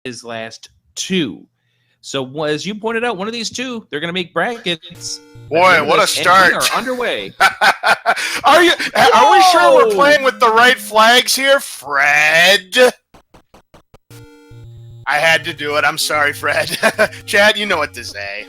his last two. So as you pointed out, one of these two, they're going to make brackets. Boy, what a start. And we are underway. Are we sure we're playing with the right flags here, Fred? I had to do it. I'm sorry, Fred. Chad, you know what to say.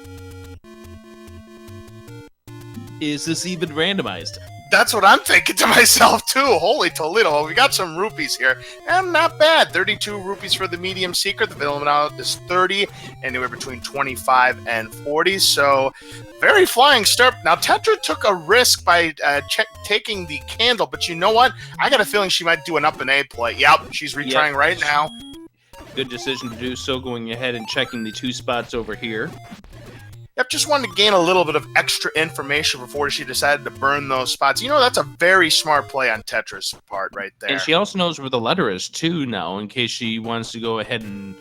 Is this even randomized? That's what I'm thinking to myself, too. Holy Toledo. We got some rupees here. And not bad. 32 rupees for the medium secret. The minimum out is 30, anywhere between 25 and 40. So, very flying start. Now, Tetra took a risk by taking the candle, but you know what? I got a feeling she might do an up and A play. Yep, she's retrying right now. Good decision to do so, going ahead and checking the two spots over here. Yep, just wanted to gain a little bit of extra information before she decided to burn those spots. You know, that's a very smart play on Tetra's part right there. And she also knows where the letter is, too, now, in case she wants to go ahead and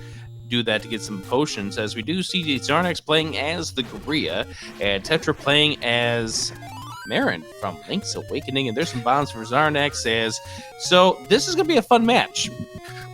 do that to get some potions, as we do see Xarnax playing as the Korea, and Tetra playing as Marin from Link's Awakening, and there's some bombs for Xarnax so this is going to be a fun match.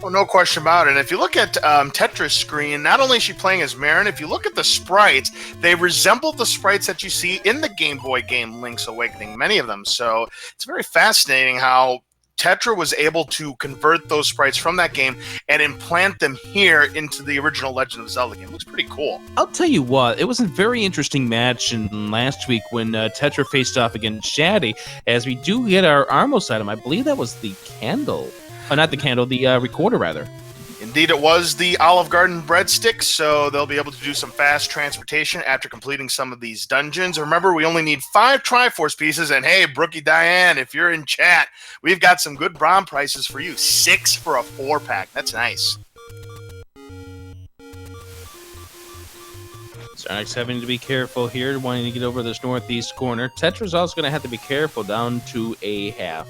Well, no question about it. And if you look at Tetra's screen, not only is she playing as Marin, if you look at the sprites, they resemble the sprites that you see in the Game Boy game Link's Awakening, many of them. So it's very fascinating how Tetra was able to convert those sprites from that game and implant them here into the original Legend of Zelda game. Looks pretty cool. I'll tell you what, it was a very interesting match in last week when Tetra faced off against Shaddy, as we do get our Armos item. I believe that was the candle. Not the candle, the recorder, rather. Indeed, it was the Olive Garden breadsticks, so they'll be able to do some fast transportation after completing some of these dungeons. Remember, we only need 5 Triforce pieces, and hey, Brookie Diane, if you're in chat, we've got some good Brom prices for you. 6 for a 4-pack. That's nice. Xarnax having to be careful here, wanting to get over this northeast corner. Tetra's also going to have to be careful down to a half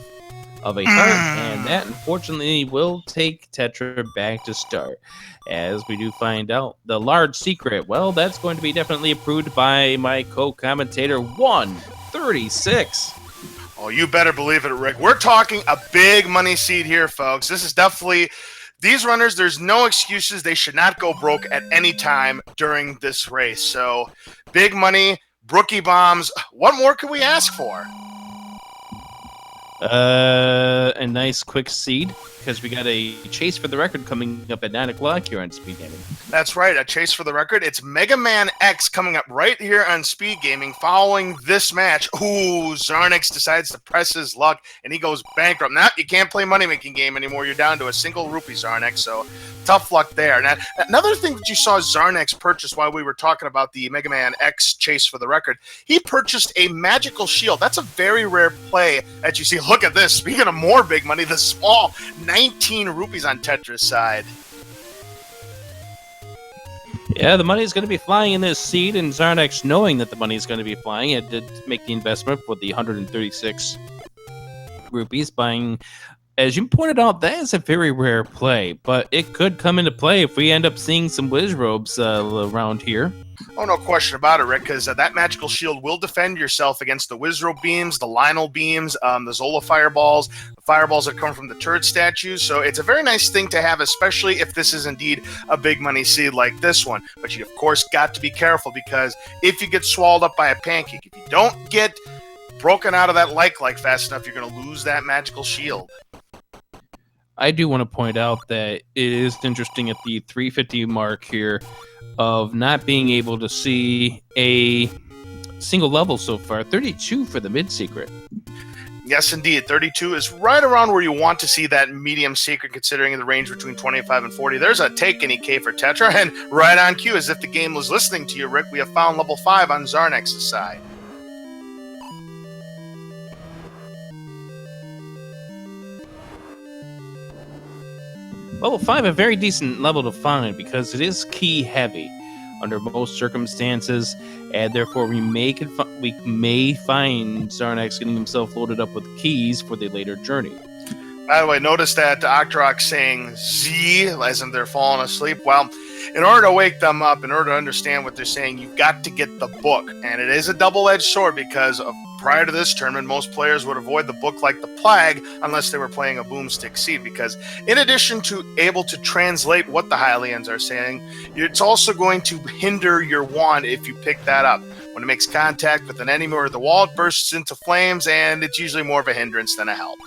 of a heart, and that unfortunately will take Tetra back to start. As we do find out the large secret, well, that's going to be definitely approved by my co-commentator 136. Oh, you better believe it, Rick. We're talking a big money seed here, folks. This is definitely these runners. There's no excuses. They should not go broke at any time during this race. So big money, Brookie bombs. What more could we ask for? A nice quick seed, because we got a chase for the record coming up at 9 o'clock here on Speed Gaming. That's right, a chase for the record. It's Mega Man X coming up right here on Speed Gaming following this match. Ooh, Xarnax decides to press his luck, and he goes bankrupt. Now, you can't play Money Making Game anymore. You're down to a single rupee, Xarnax, so tough luck there. Now, another thing that you saw Xarnax purchase while we were talking about the Mega Man X chase for the record, he purchased a magical shield. That's a very rare play that you see. Look at this. Speaking of more big money, the small 19 rupees on Tetra's side. Yeah, the money is going to be flying in this seed, and Xarnax, knowing that the money is going to be flying, it did make the investment for the 136 rupees, buying. As you pointed out, that is a very rare play, but it could come into play if we end up seeing some whiz robes around here. Oh, no question about it, Rick, because that magical shield will defend yourself against the Wizrobe beams, the Lionel beams, the Zola fireballs, the fireballs that come from the turret statues. So it's a very nice thing to have, especially if this is indeed a big money seed like this one. But you, of course, got to be careful, because if you get swallowed up by a pancake, if you don't get broken out of that like fast enough, you're going to lose that magical shield. I do want to point out that it is interesting at the 350 mark here of not being able to see a single level so far. 32 for the mid-secret. Yes, indeed. 32 is right around where you want to see that medium secret, considering the range between 25 and 40. There's a take any K for Tetra, and right on cue, as if the game was listening to you, Rick, we have found level 5 on Xarnax's side. Level 5, a very decent level to find, because it is key heavy under most circumstances, and therefore we may find Xarnax getting himself loaded up with keys for the later journey. By the way, notice that Octorok saying Z as if they're falling asleep. Well, in order to wake them up, in order to understand what they're saying, you've got to get the book. And it is a double-edged sword, because prior to this tournament, most players would avoid the book like the plague unless they were playing a boomstick seed, because in addition to able to translate what the Hylians are saying, it's also going to hinder your wand if you pick that up. When it makes contact with an enemy or the wall, it bursts into flames, and it's usually more of a hindrance than a help.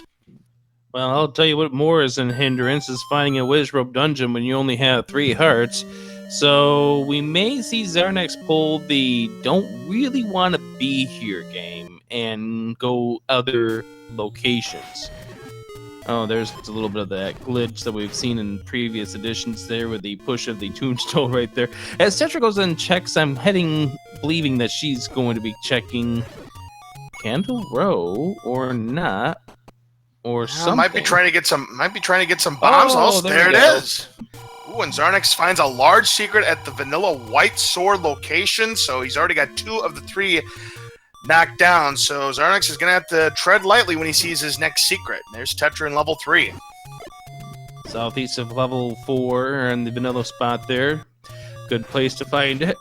Well, I'll tell you what more is an hindrance is finding a Wizrobe dungeon when you only have 3 hearts. So we may see Xarnax pull the don't really want to be here game and go other locations. Oh, there's a little bit of that glitch that we've seen in previous editions there with the push of the tombstone right there. As Tetra goes and checks, I'm believing that she's going to be checking Candle Row or not. Or something. Might be trying to get some bombs. Oh, there it is. Ooh, and Xarnax finds a large secret at the Vanilla White Sword location, so he's already got 2 of the 3 knocked down. So Xarnax is going to have to tread lightly when he sees his next secret. There's Tetra in level 3. Southeast of level 4 and the Vanilla spot there. Good place to find it.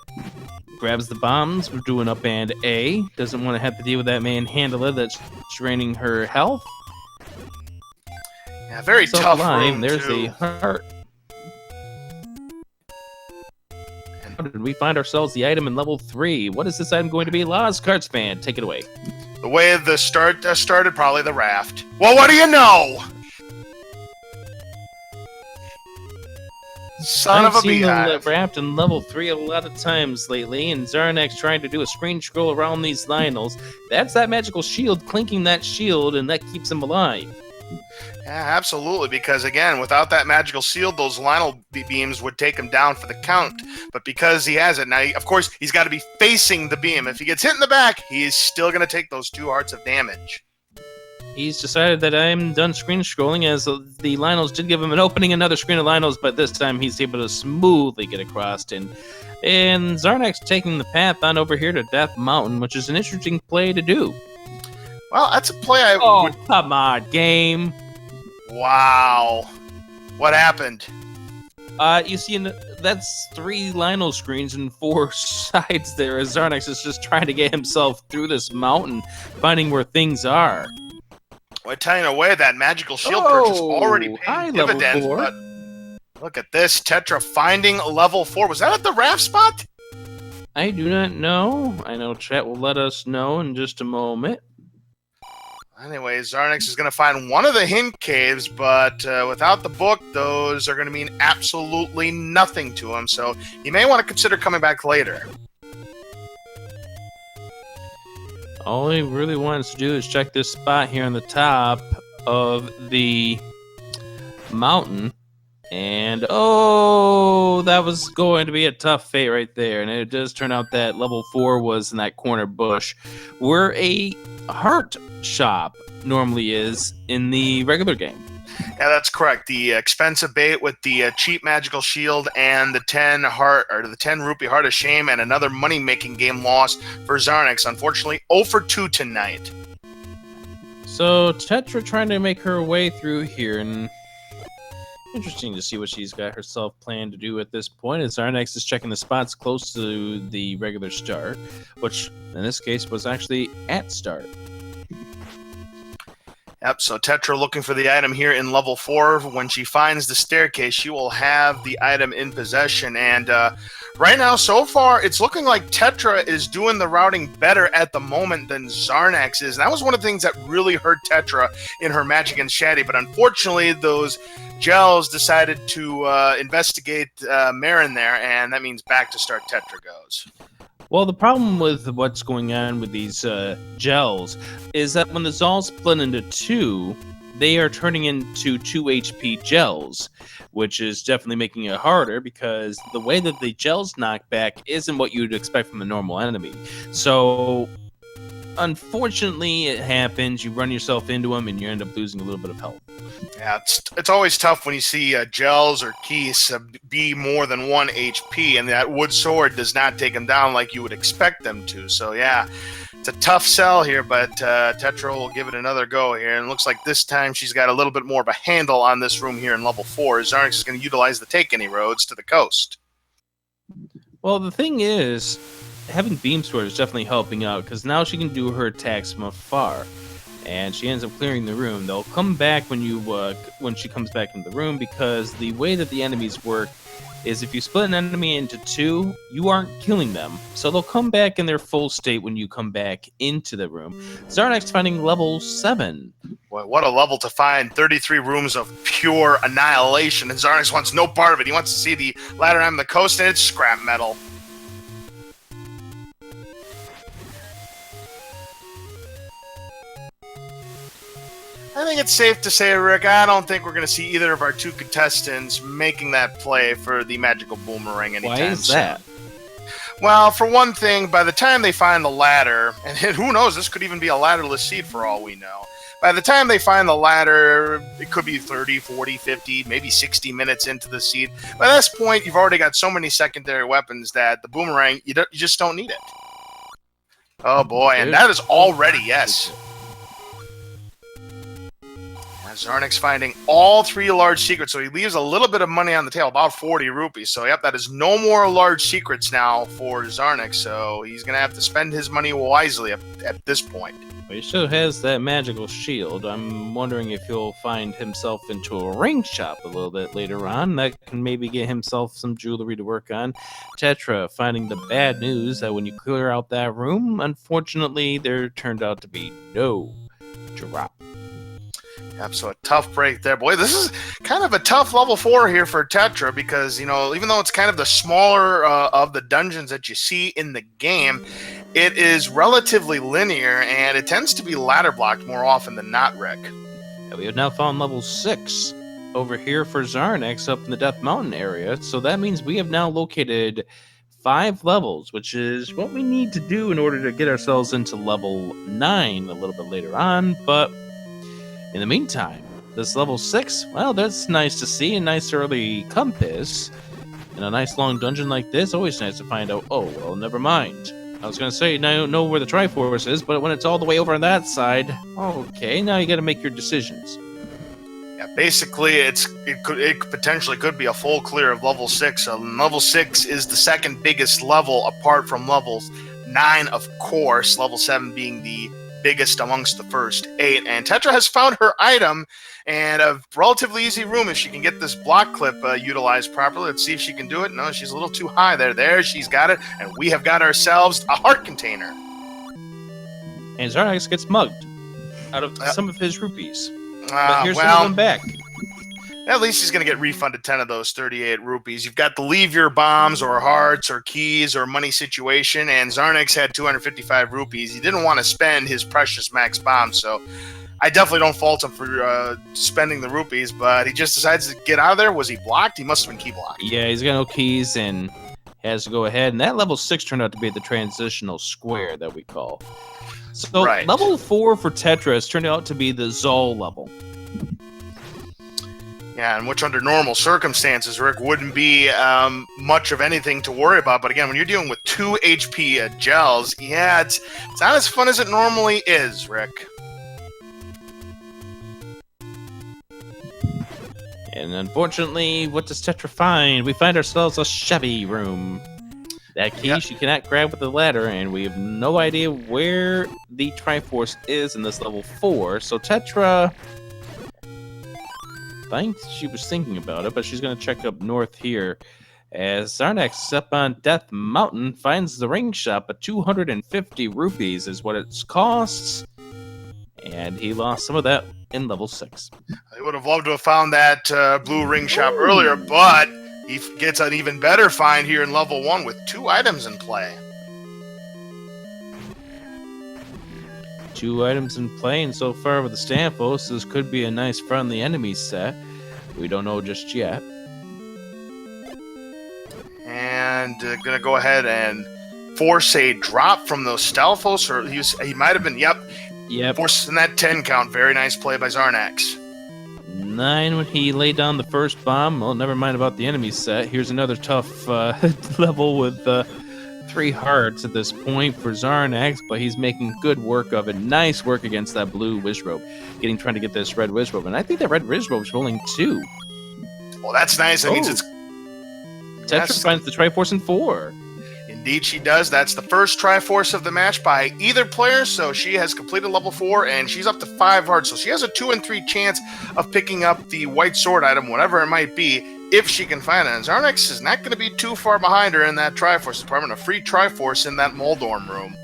Grabs the bombs. We're doing up and A. Doesn't want to have to deal with that manhandler that's draining her health. Yeah, very tough room, There's too. the heart. And how did we find ourselves the item in level 3? What is this item going to be? Lost Cards fan, take it away. The way the start started, probably the raft. Well, what do you know? Son I've of a seen beehive. the raft in level 3 a lot of times lately, and Xarnax trying to do a screen scroll around these Lynels. That's that magical shield clinking that shield, and that keeps him alive. Yeah, absolutely, because again, without that magical shield, those Lionel beams would take him down for the count. But because he has it, now, of course, he's got to be facing the beam. If he gets hit in the back, he's still going to take those 2 hearts of damage. He's decided that I'm done screen scrolling, as the Lynels did give him an opening, another screen of Lynels, but this time he's able to smoothly get across. And Xarnax taking the path on over here to Death Mountain, which is an interesting play to do. Well, that's a play I would... come on, game. Wow. What happened? You see, that's 3 Lionel screens and 4 sides there, as Xarnax is just trying to get himself through this mountain, finding where things are. Well, telling away that magical shield purchase already paid dividends, level 4. But look at this. Tetra finding level 4. Was that at the raft spot? I do not know. I know chat will let us know in just a moment. Anyway, Xarnax is going to find one of the hint caves, but without the book, those are going to mean absolutely nothing to him, so he may want to consider coming back later. All he really wants to do is check this spot here on the top of the mountain. And, that was going to be a tough fate right there. And it does turn out that level 4 was in that corner bush, where a heart shop normally is in the regular game. Yeah, that's correct. The expensive bait with the cheap magical shield and the 10 rupee heart of shame and another money-making game loss for Xarnax. Unfortunately, 0 for 2 tonight. So Tetra trying to make her way through here, and interesting to see what she's got herself planned to do at this point, as Xarnax is checking the spots close to the regular start, which in this case was actually at start. Yep, so Tetra looking for the item here in level 4. When she finds the staircase, she will have the item in possession. And right now, so far, it's looking like Tetra is doing the routing better at the moment than Xarnax is. And that was one of the things that really hurt Tetra in her match against Shaddy. But unfortunately, those gels decided to investigate Marin there, and that means back to start Tetra goes. Well, the problem with what's going on with these gels is that when the Zal split into 2, they are turning into 2 HP gels, which is definitely making it harder because the way that the gels knock back isn't what you'd expect from the normal enemy. So, unfortunately, it happens. You run yourself into them, and you end up losing a little bit of health. Yeah, it's always tough when you see gels or keys be more than 1 HP, and that wood sword does not take them down like you would expect them to. So yeah, it's a tough sell here, but Tetra will give it another go here, and it looks like this time she's got a little bit more of a handle on this room here in level 4. Xarnax is going to utilize the Take Any roads to the coast. Well, the thing is, having Beam Sword is definitely helping out, because now she can do her attacks from afar. And she ends up clearing the room. They'll come back when she comes back into the room, because the way that the enemies work is if you split an enemy into two, you aren't killing them. So they'll come back in their full state when you come back into the room. Xarnax finding level 7. Boy, what a level to find. 33 rooms of pure annihilation. And Xarnax wants no part of it. He wants to see the ladder on the coast, and it's scrap metal. I think it's safe to say, Rick, I don't think we're going to see either of our two contestants making that play for the magical boomerang anytime soon. Why is that? Well, for one thing, by the time they find the ladder, and who knows, this could even be a ladderless seed for all we know. By the time they find the ladder, it could be 30, 40, 50, maybe 60 minutes into the seed. By this point, you've already got so many secondary weapons that the boomerang, you just don't need it. Oh boy, and that is already, yes. Xarnax finding all 3 large secrets, so he leaves a little bit of money on the table, about 40 rupees. So, yep, that is no more large secrets now for Xarnax, so he's going to have to spend his money wisely at this point. Well, he still has that magical shield. I'm wondering if he'll find himself into a ring shop a little bit later on. That can maybe get himself some jewelry to work on. Tetra finding the bad news that when you clear out that room, unfortunately, there turned out to be no drop. Yep, so a tough break there. Boy, this is kind of a tough level 4 here for Tetra because, even though it's kind of the smaller of the dungeons that you see in the game, it is relatively linear, and it tends to be ladder blocked more often than not, Rick. Yeah, we have now found level 6 over here for Xarnax up in the Death Mountain area, so that means we have now located 5 levels, which is what we need to do in order to get ourselves into level 9 a little bit later on, but in the meantime, this level 6, well, that's nice to see. A nice early compass. In a nice long dungeon like this, always nice to find out, oh, well, never mind. I was going to say, now I don't know where the Triforce is, but when it's all the way over on that side, okay, now you got to make your decisions. Yeah, basically, it potentially could be a full clear of level 6. Level 6 is the second biggest level apart from levels 9, of course, level 7 being the biggest amongst the first 8, and Tetra has found her item and a relatively easy room if she can get this block clip utilized properly. Let's see if she can do it. No, she's a little too high there. She's got it, and we have got ourselves a heart container. And Xarnax gets mugged out of some of his rupees. But here's some of them back. At least he's going to get refunded 10 of those 38 rupees. You've got the leave your bombs or hearts or keys or money situation, and Xarnax had 255 rupees. He didn't want to spend his precious max bombs, so I definitely don't fault him for spending the rupees, but he just decides to get out of there. Was he blocked? He must have been key blocked. Yeah, he's got no keys and has to go ahead, and that level 6 turned out to be the transitional square that we call. So level 4 for Tetra has turned out to be the Zol level. Yeah, and which under normal circumstances, Rick, wouldn't be much of anything to worry about. But again, when you're dealing with 2 HP gels, yeah, it's not as fun as it normally is, Rick. And unfortunately, what does Tetra find? We find ourselves a shabby room. That key she cannot grab with the ladder, and we have no idea where the Triforce is in this level 4. So Tetra thinks she was thinking about it, but she's going to check up north here. As Xarnax up on Death Mountain finds the ring shop at 250 rupees is what it costs. And he lost some of that in level 6. I would have loved to have found that blue ring shop earlier, but he gets an even better find here in level 1 with 2 items in play. 2 items in play, and so far with the Stamphos, this could be a nice friendly enemy set. We don't know just yet. And gonna go ahead and force a drop from those Stamphos, or he might have been, yep, forcing that 10 count. Very nice play by Xarnax. 9 when he laid down the first bomb. Well, never mind about the enemy set. Here's another tough level with 3 hearts at this point for Xarnax, but he's making good work of it. Nice work against that blue Wizrobe. Trying to get this red Wizrobe, and I think that red Wizrobe's rolling 2. Well, that's nice. That means it's... Tetra finds the Triforce in 4. Indeed, she does. That's the first Triforce of the match by either player, so she has completed level 4, and she's up to 5 hearts. So she has a 2 in 3 chance of picking up the white sword item, whatever it might be, if she can find it. And Xarnax is not going to be too far behind her in that Triforce department, a free Triforce in that Moldorm room.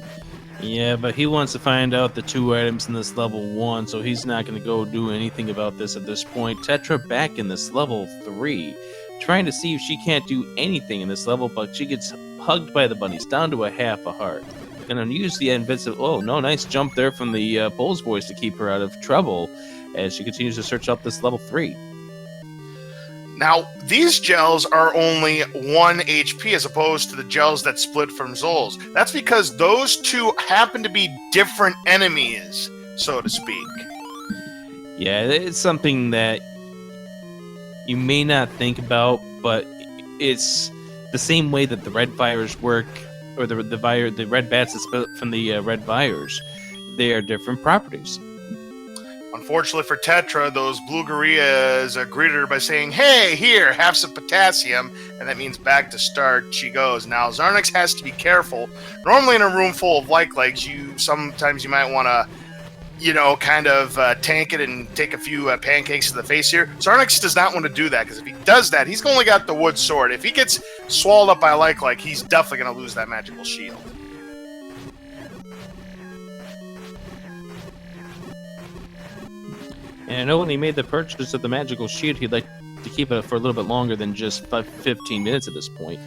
Yeah, but he wants to find out the 2 items in this level 1, so he's not going to go do anything about this at this point. Tetra back in this level 3, trying to see if she can't do anything in this level, but she gets hugged by the bunnies, down to a half a heart. Gonna use the invincible... Oh, no, nice jump there from the Bull's voice to keep her out of trouble as she continues to search up this level 3. Now, these gels are only 1 HP as opposed to the gels that split from Zol's. That's because those 2 happen to be different enemies, so to speak. Yeah, it's something that you may not think about, but it's the same way that the red fires work, or the red bats that split from the red fires. They are different properties. Unfortunately for Tetra, those blue gorillas greeted her by saying, "Hey, here, have some potassium," and that means back to start she goes. Now, Xarnax has to be careful. Normally in a room full of like-likes, sometimes you might want to, kind of tank it and take a few pancakes to the face here. Xarnax does not want to do that, because if he does that, he's only got the wood sword. If he gets swallowed up by a like, he's definitely going to lose that magical shield. And I know when he made the purchase of the magical shield, he'd like to keep it for a little bit longer than just 15 minutes at this point.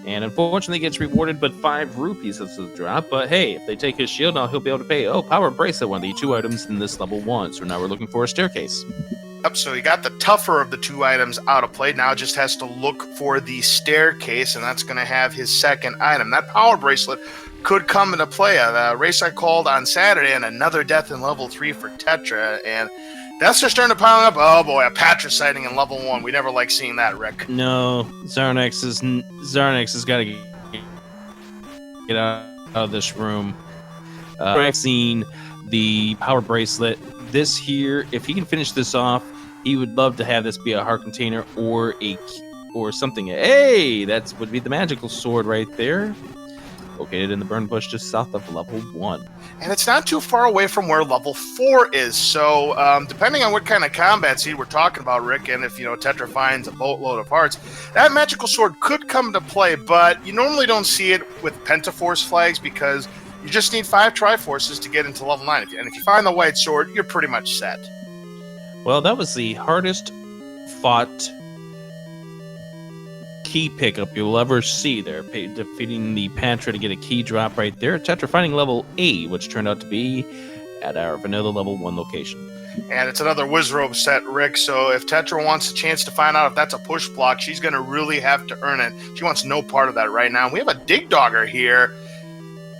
And unfortunately gets rewarded but 5 rupees as a drop. But hey, if they take his shield, now he'll be able to pay. Oh, Power Bracelet, one of the 2 items in this level 1. So now we're looking for a staircase. Yep, so he got the tougher of the 2 items out of play. Now just has to look for the staircase, and that's going to have his second item. That Power Bracelet could come into play. A race I called on Saturday, and another death in level 3 for Tetra, and deaths are starting to pile up. Oh boy, a Patra sighting in level 1. We never like seeing that, Rick. No, Xarnax has got to get out of this room. I've seen the Power Bracelet. This here, if he can finish this off, he would love to have this be a heart container or something. Hey, that would be the magical sword right there, located in the burn bush just south of level 1. And it's not too far away from where level 4 is, so depending on what kind of combat seed we're talking about, Rick, and if Tetra finds a boatload of hearts, that magical sword could come into play, but you normally don't see it with Pentaforce flags because you just need 5 Triforces to get into level 9. And if you find the white sword, you're pretty much set. Well, that was the hardest fought key pickup you'll ever see there, defeating the Patra to get a key drop right there. Tetra finding level 8, which turned out to be at our vanilla level 1 location. And it's another Wizrobe set, Rick, so if Tetra wants a chance to find out if that's a push block, she's going to really have to earn it. She wants no part of that right now. We have a Dig Dogger here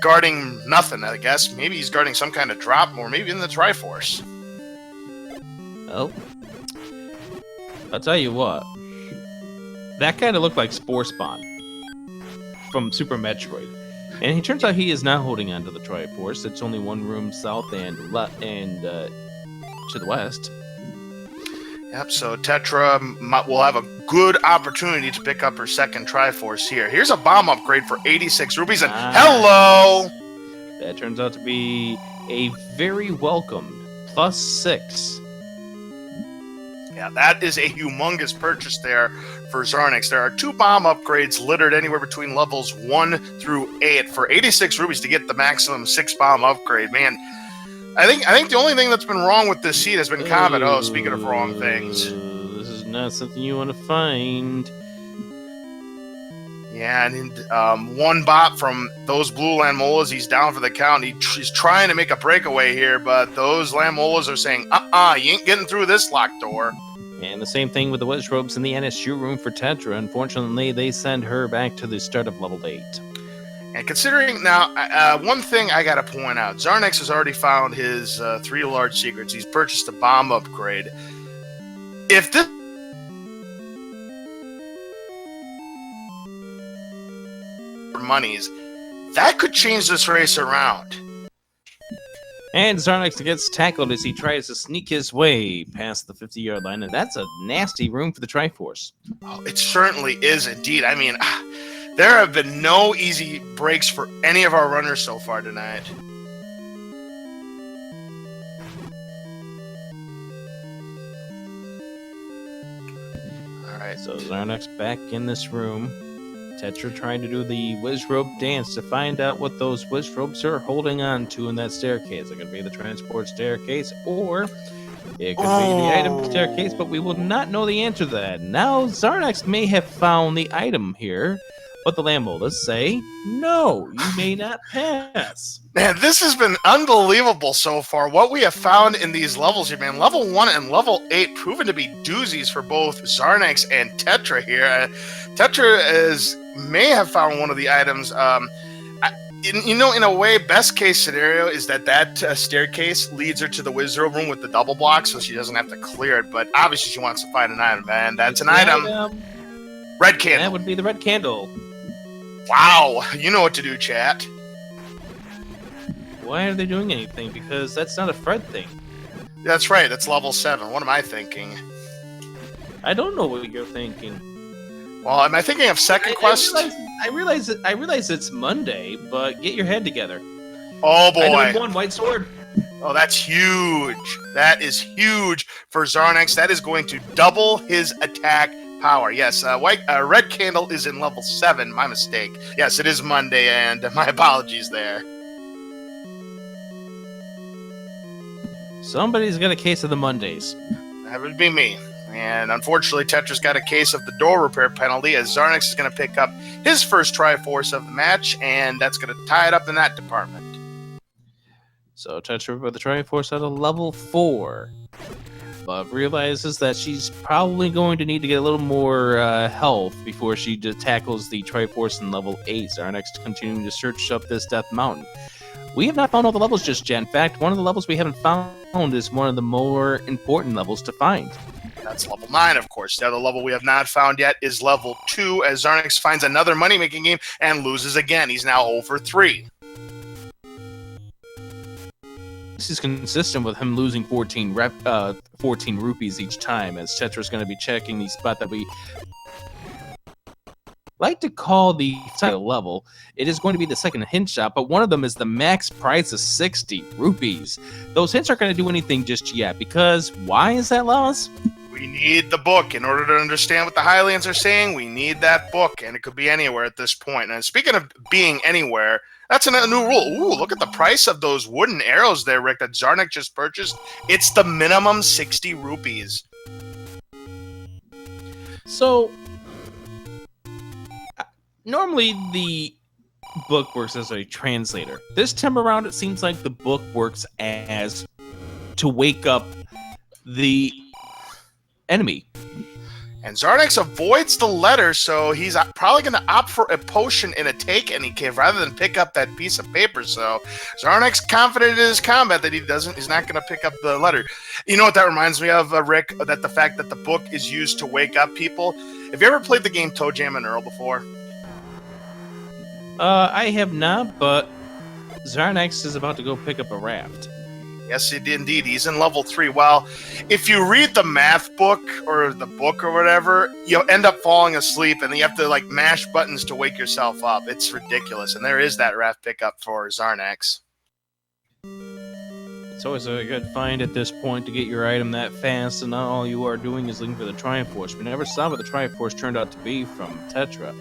guarding nothing, I guess. Maybe he's guarding some kind of drop, or maybe in the Triforce. Well, I'll tell you what. That kind of looked like Spore Spawn from Super Metroid. And it turns out he is not holding on to the Triforce. It's only 1 room south and to the west. Yep, so Tetra will have a good opportunity to pick up her second Triforce here. Here's a bomb upgrade for 86 rupees, and hello! That turns out to be a very welcomed +6. Yeah, that is a humongous purchase there for Xarnax. There are 2 bomb upgrades littered anywhere between levels 1 through 8 for 86 rupees to get the maximum 6 bomb upgrade. Man, I think the only thing that's been wrong with this seed has been combat. Oh, speaking of wrong things. This is not something you want to find. Yeah, and 1 bot from those blue Lamolas, he's down for the count. He's trying to make a breakaway here, but those Lamolas are saying, you ain't getting through this locked door. And the same thing with the Wizrobes in the NSU room for Tetra. Unfortunately, they send her back to the start of level 8. And considering, now, one thing I got to point out, Xarnax has already found his 3 large secrets. He's purchased a bomb upgrade. If this monies, that could change this race around. And Xarnax gets tackled as he tries to sneak his way past the 50-yard line, and that's a nasty room for the Triforce. Oh, it certainly is indeed. I mean, There have been no easy breaks for any of our runners so far tonight. Alright. So Xarnax back in this room. Tetra trying to do the whiz rope dance to find out what those whiz ropes are holding on to in that staircase. It could be the transport staircase, or it could be the item staircase, but we will not know the answer to that. Now, Xarnax may have found the item here, but the Lambolas say, no, you may not pass. Man, this has been unbelievable so far. What we have found in these levels here, man. Level 1 and level 8 proven to be doozies for both Xarnax and Tetra here. Tetra may have found one of the items. In a way, best case scenario is that staircase leads her to the wizard room with the double block, so she doesn't have to clear it. But obviously, she wants to find an item, man. That's an item. Red candle. That would be the red candle. Wow, you know what to do, chat. Why are they doing anything? Because that's not a Fred thing. That's right. That's level 7. What am I thinking? I don't know what you're thinking. Well, am I thinking of second quest? I realize it's Monday, but get your head together. Oh boy! Item 1, white sword. Oh, that's huge. That is huge for Xarnax. That is going to double his attack power. Yes, red candle is in level 7. My mistake. Yes, it is Monday, and my apologies there. Somebody's got a case of the Mondays. That would be me. And unfortunately, Tetra's got a case of the door repair penalty, as Xarnax is going to pick up his first Triforce of the match, and that's going to tie it up in that department. So Tetra with the Triforce at a level 4. But realizes that she's probably going to need to get a little more health before she tackles the Triforce in level 8. Xarnax continuing to search up this Death Mountain. We have not found all the levels just yet. In fact, one of the levels we haven't found is one of the more important levels to find. That's level 9, of course. The other level we have not found yet is level 2, as Xarnax finds another money-making game and loses again. He's now 0 for 3. This is consistent with him losing 14 rupees each time, as Tetra's going to be checking the spot that we like to call the second level. It is going to be the second hint shop, but one of them is the max price of 60 rupees. Those hints aren't going to do anything just yet, because why is that, Laws? We need the book. In order to understand what the Highlands are saying, we need that book, and it could be anywhere at this point. And speaking of being anywhere, that's a new rule. Ooh, look at the price of those wooden arrows there, Rick, that Xarnax just purchased. It's the minimum 60 rupees. So, normally the book works as a translator. This time around, it seems like the book works as to wake up the enemy. And Xarnax avoids the letter, so he's probably going to opt for a potion in a take any cave rather than pick up that piece of paper. So Xarnax confident in his combat that he's not going to pick up the letter. You know what that reminds me of, Rick? That the fact that the book is used to wake up people. Have you ever played the game Toe Jam and Earl before? I have not, but Xarnax is about to go pick up a raft. Yes, indeed. He's in level 3. Well, if you read the math book or the book or whatever, you'll end up falling asleep, and you have to like mash buttons to wake yourself up. It's ridiculous, and there is that raft pickup for Xarnax. It's always a good find at this point to get your item that fast, and not all you are doing is looking for the Triforce. We never saw what the Triforce turned out to be from Tetra,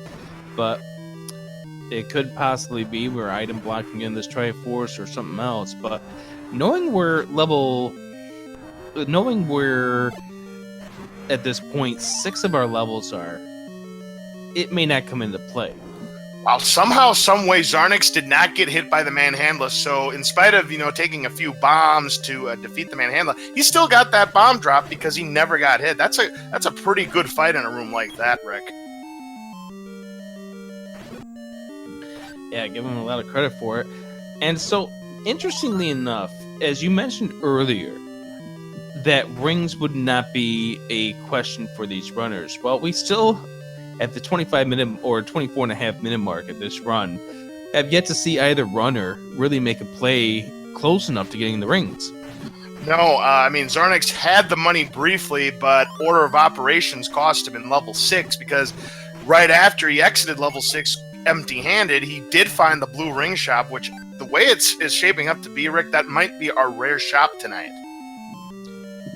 but it could possibly be we're item blocking in this Triforce or something else. But knowing where at this point 6 of our levels are, it may not come into play. Well, somehow, some way, Xarnax did not get hit by the Manhandler. So, in spite of taking a few bombs to defeat the Manhandler, he still got that bomb drop because he never got hit. That's a pretty good fight in a room like that, Rick. Yeah, give him a lot of credit for it. And so, interestingly enough, as you mentioned earlier, that rings would not be a question for these runners. Well, we still, at the 25-minute or 24.5-minute mark at this run, have yet to see either runner really make a play close enough to getting the rings. No, Xarnax had the money briefly, but Order of Operations cost him in level 6 because right after he exited level 6 empty-handed, he did find the blue ring shop, which the way it's shaping up to be, Rick, that might be our rare shop tonight.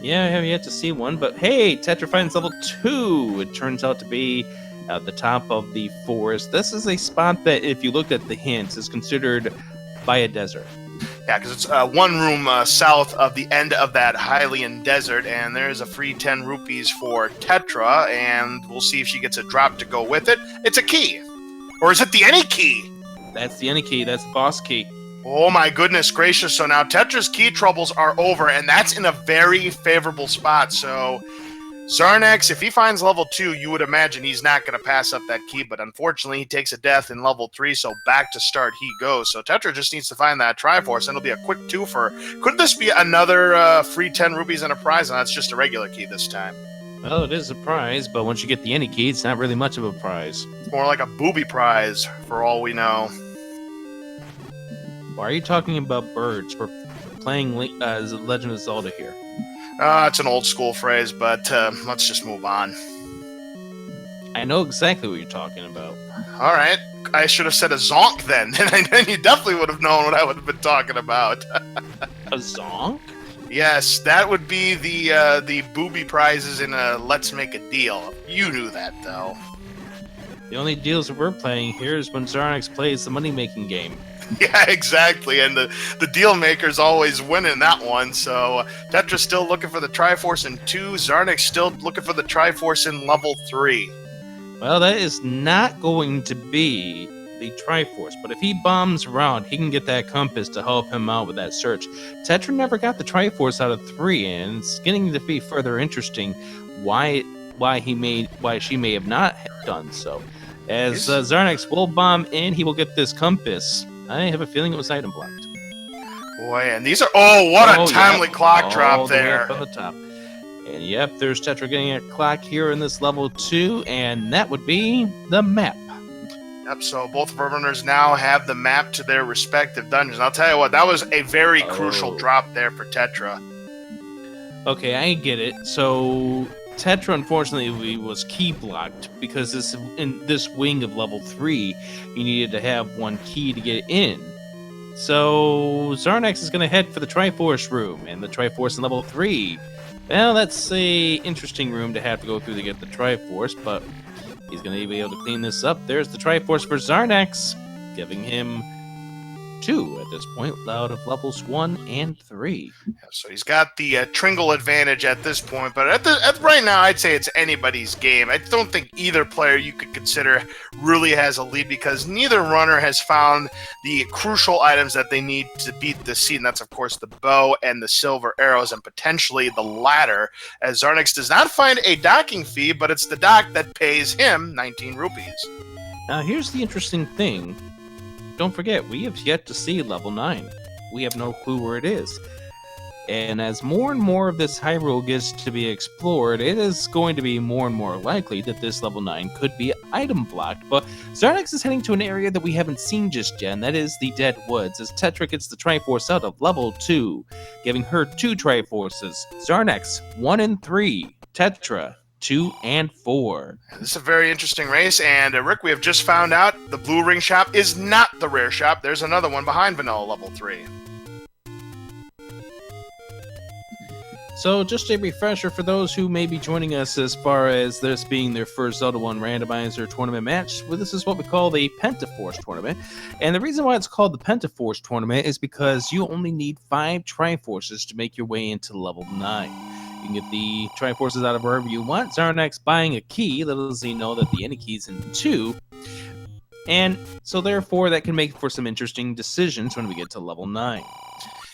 Yeah, I have yet to see one, but hey, Tetra finds level 2. It turns out to be at the top of the forest. This is a spot that, if you looked at the hints, is considered by a desert. Yeah, because it's one room south of the end of that Hylian desert, and there's a free 10 rupees for Tetra, and we'll see if she gets a drop to go with it. It's a key. Or is it the any key? That's the any key. That's the boss key. Oh my goodness gracious. So now Tetra's key troubles are over, and that's in a very favorable spot. So Xarnax, if he finds level 2, you would imagine he's not going to pass up that key, but unfortunately he takes a death in level 3, so back to start he goes. So Tetra just needs to find that Triforce, and it'll be a quick twofer. Could this be another free 10 rupees and a prize? And that's just a regular key this time. Well, it is a prize, but once you get the any key, it's not really much of a prize. It's more like a booby prize, for all we know. Why are you talking about birds? We're playing Legend of Zelda here. It's an old school phrase, but let's just move on. I know exactly what you're talking about. All right. I should have said a zonk then. Then you definitely would have known what I would have been talking about. A zonk? Yes, that would be the booby prizes in a Let's Make a Deal. You knew that, though. The only deals that we're playing here is when Xarnax plays the money-making game. Yeah, exactly, and the deal makers always win in that one, so Tetra's still looking for the Triforce in 2, Xarnax still looking for the Triforce in level 3. Well, that is not going to be the Triforce, but if he bombs around, he can get that compass to help him out with that search. Tetra never got the Triforce out of 3, and it's getting to be further interesting why she may have not done so. As Xarnax will bomb in, he will get this compass. I have a feeling it was item blocked. Boy, and these are... Oh, what a timely clock drop there. All the way up on the top. And yep, there's Tetra getting a clock here in this level 2, and that would be the map. Yep, so both of our runners now have the map to their respective dungeons. I'll tell you what, that was a very crucial drop there for Tetra. Okay, I get it. So Tetra, unfortunately, was key blocked because in this wing of level 3, you needed to have one key to get in. So Xarnax is going to head for the Triforce room, and the Triforce in level 3. Well, that's a interesting room to have to go through to get the Triforce, but he's going to be able to clean this up. There's the Triforce for Xarnax, giving him 2 at this point, out of levels 1 and 3. So he's got the Tringle advantage at this point, but at right now, I'd say it's anybody's game. I don't think either player you could consider really has a lead because neither runner has found the crucial items that they need to beat the seed, and that's, of course, the bow and the silver arrows and potentially the ladder, as Xarnax does not find a docking fee, but it's the dock that pays him 19 rupees. Now, here's the interesting thing. Don't forget, we have yet to see level 9. We have no clue where it is. And as more and more of this Hyrule gets to be explored, it is going to be more and more likely that this level 9 could be item blocked. But Xarnax is heading to an area that we haven't seen just yet, and that is the Dead Woods, as Tetra gets the Triforce out of level 2, giving her 2 Triforces. Xarnax, 1 and 3. Tetra, 2 and 4. This is a very interesting race, and Rick, we have just found out the Blue Ring shop is not the rare shop. There's another one behind Vanilla level 3. So, just a refresher for those who may be joining us as far as this being their first Zelda 1 Randomizer tournament match. Well, this is what we call the Pentaforce tournament. And the reason why it's called the Pentaforce tournament is because you only need 5 Triforces to make your way into level 9. You can get the Triforces out of wherever you want. Xarnax buying a key that lets you know that the any key's in 2. And so, therefore, that can make for some interesting decisions when we get to level 9.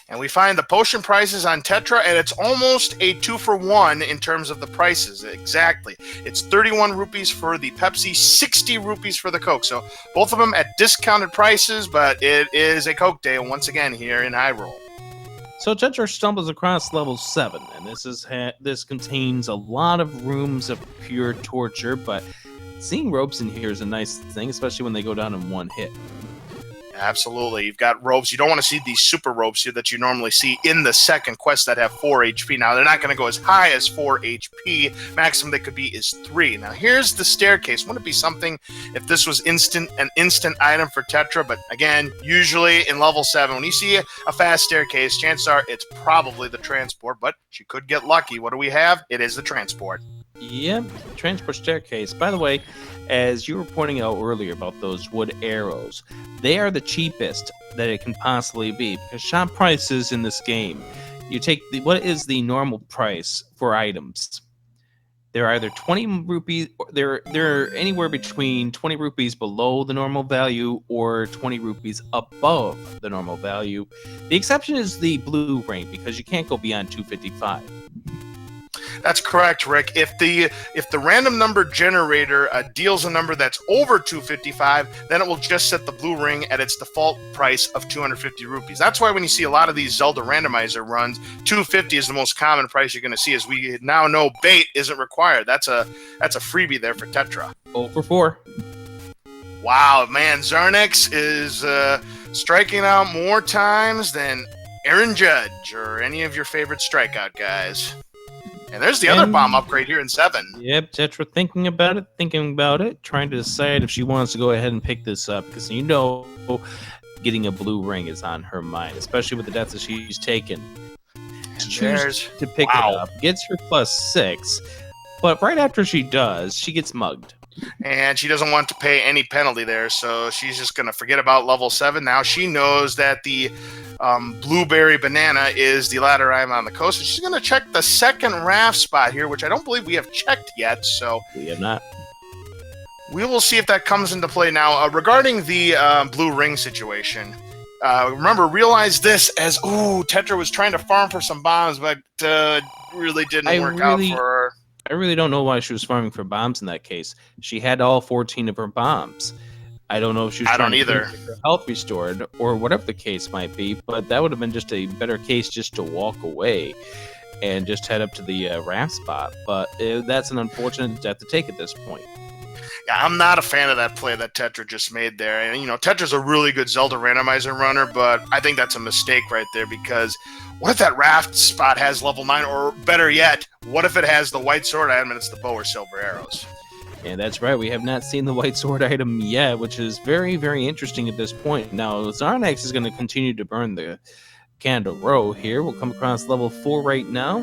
And we find the potion prices on Tetra, and it's almost a 2-for-1 in terms of the prices. Exactly. It's 31 rupees for the Pepsi, 60 rupees for the Coke. So both of them at discounted prices, but it is a Coke day once again here in Hyrule. So Tetra stumbles across level 7, and this contains a lot of rooms of pure torture, but seeing ropes in here is a nice thing, especially when they go down in one hit. Absolutely. You've got ropes. You don't want to see these super ropes here that you normally see in the second quest that have 4 HP. Now, they're not going to go as high as 4 HP. Maximum they could be is 3. Now, here's the staircase. Wouldn't it be something if this was an instant item for Tetra? But again, usually in level 7, when you see a fast staircase, chances are it's probably the transport, but she could get lucky. What do we have? It is the transport. Yep, transport staircase. By the way, as you were pointing out earlier about those wood arrows, they are the cheapest that it can possibly be, because shop prices in this game, you take what is the normal price for items? They're either 20 rupees, they're anywhere between 20 rupees below the normal value or 20 rupees above the normal value. The exception is the blue ring, because you can't go beyond 255. That's correct, Rick. If the random number generator deals a number that's over 255, then it will just set the blue ring at its default price of 250 rupees. That's why when you see a lot of these Zelda randomizer runs, 250 is the most common price you're going to see. As we now know, bait isn't required. That's a freebie there for Tetra. 0 for 4. Wow, man, Xarnax is striking out more times than Aaron Judge or any of your favorite strikeout guys. And there's the other bomb upgrade here in 7. Yep, Tetra thinking about it, trying to decide if she wants to go ahead and pick this up, because getting a blue ring is on her mind, especially with the deaths that she's taken. Chooses to pick it up, gets her +6, but right after she does, she gets mugged. And she doesn't want to pay any penalty there, so she's just going to forget about level 7. Now she knows that the blueberry banana is the ladder item on the coast, and she's going to check the second raft spot here, which I don't believe we have checked yet. So we have not. We will see if that comes into play now. Regarding the blue ring situation, realize this as, Tetra was trying to farm for some bombs, but really didn't work out for her. I really don't know why she was farming for bombs in that case. She had all 14 of her bombs. I don't know if she was trying to get her health restored or whatever the case might be, but that would have been just a better case just to walk away and just head up to the raft spot. But that's an unfortunate death to take at this point. Yeah, I'm not a fan of that play that Tetra just made there. And, Tetra's a really good Zelda randomizer runner, but I think that's a mistake right there, because what if that raft spot has level 9, or better yet, what if it has the white sword item and it's the bow or silver arrows? And that's right, we have not seen the white sword item yet, which is very, very interesting at this point. Now, Xarnax is going to continue to burn the candle row here. We'll come across level 4 right now.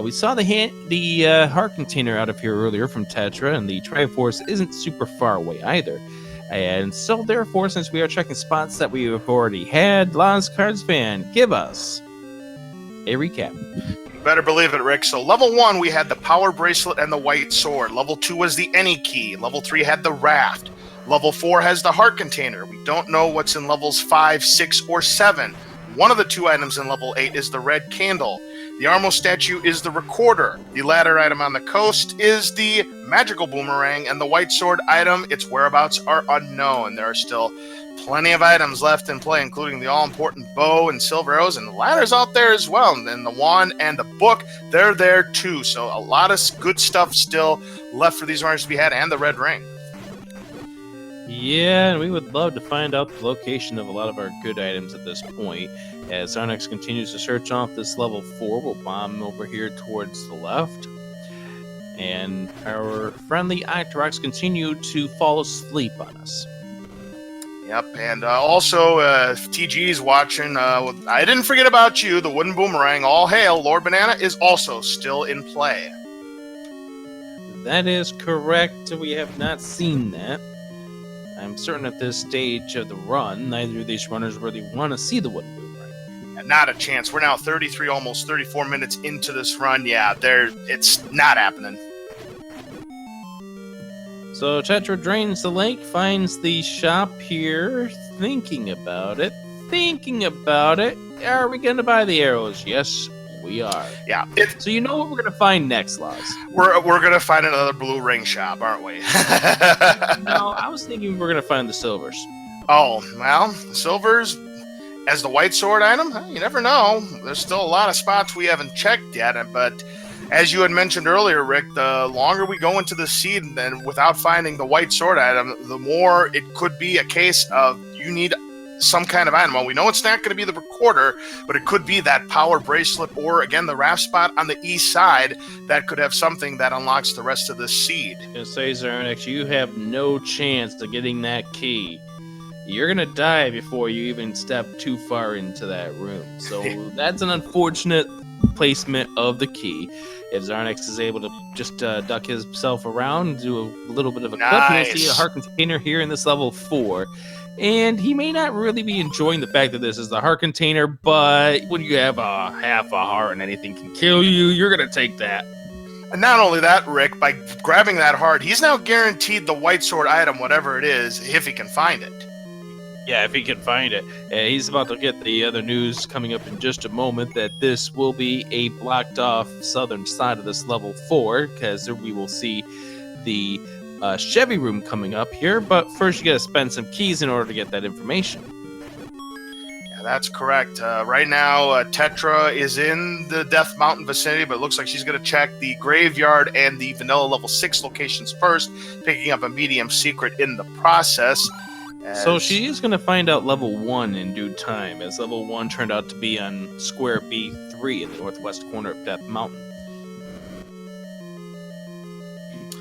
We saw the heart container out of here earlier from Tetra, and the Triforce isn't super far away either. And so, therefore, since we are checking spots that we have already had, Lost Cards fan, give us a recap. You better believe it, Rick. So, level 1, we had the power bracelet and the white sword. Level 2 was the any key. Level 3 had the raft. Level 4 has the heart container. We don't know what's in levels 5, 6, or 7. One of the 2 items in level 8 is the red candle. The Armo statue is the recorder. The ladder item on the coast is the magical boomerang, and the white sword item, its whereabouts are unknown. There are still plenty of items left in play, including the all-important bow and silver arrows, and the ladder's out there as well. And then the wand and the book, they're there too. So a lot of good stuff still left for these runners to be had, and the red ring. Yeah, and we would love to find out the location of a lot of our good items at this point. As Xarnax continues to search off this level 4, we'll bomb over here towards the left. And our friendly Xarnax continue to fall asleep on us. Yep, and also, if TG's watching, I didn't forget about you, the wooden boomerang, all hail, Lord Banana is also still in play. That is correct, we have not seen that. I'm certain at this stage of the run, neither of these runners really want to see the wooden boomerang. Not a chance. We're now 33, almost 34 minutes into this run. Yeah, it's not happening. So Tetra drains the lake, finds the shop here, thinking about it. Are we going to buy the arrows? Yes, we are. Yeah. So you know what we're going to find next, Laz? We're going to find another blue ring shop, aren't we? No, I was thinking we're going to find the silvers. Oh, well, silvers as the white sword item? You never know. There's still a lot of spots we haven't checked yet, but as you had mentioned earlier, Rick, the longer we go into the seed and without finding the white sword item, the more it could be a case of you need some kind of item. Well, we know it's not going to be the recorder, but it could be that power bracelet or, again, the raft spot on the east side that could have something that unlocks the rest of the seed. I'm gonna say, Xarnax, you have no chance of getting that key. You're gonna die before you even step too far into that room. So that's an unfortunate placement of the key. If Xarnax is able to just duck himself around, do a little bit of a clip, you'll see a heart container here in this level 4. And he may not really be enjoying the fact that this is the heart container, but when you have a half a heart and anything can kill you, you're going to take that. And not only that, Rick, by grabbing that heart, he's now guaranteed the white sword item, whatever it is, if he can find it. Yeah, if he can find it. He's about to get the other news coming up in just a moment that this will be a blocked off southern side of this level 4, because we will see the Chevy room coming up here, but first you gotta spend some keys in order to get that information. Yeah, that's correct. Right now, Tetra is in the Death Mountain vicinity, but it looks like she's gonna check the graveyard and the vanilla level 6 locations first, picking up a medium secret in the process. So she is going to find out level 1 in due time, as level 1 turned out to be on square B3 in the northwest corner of Death Mountain.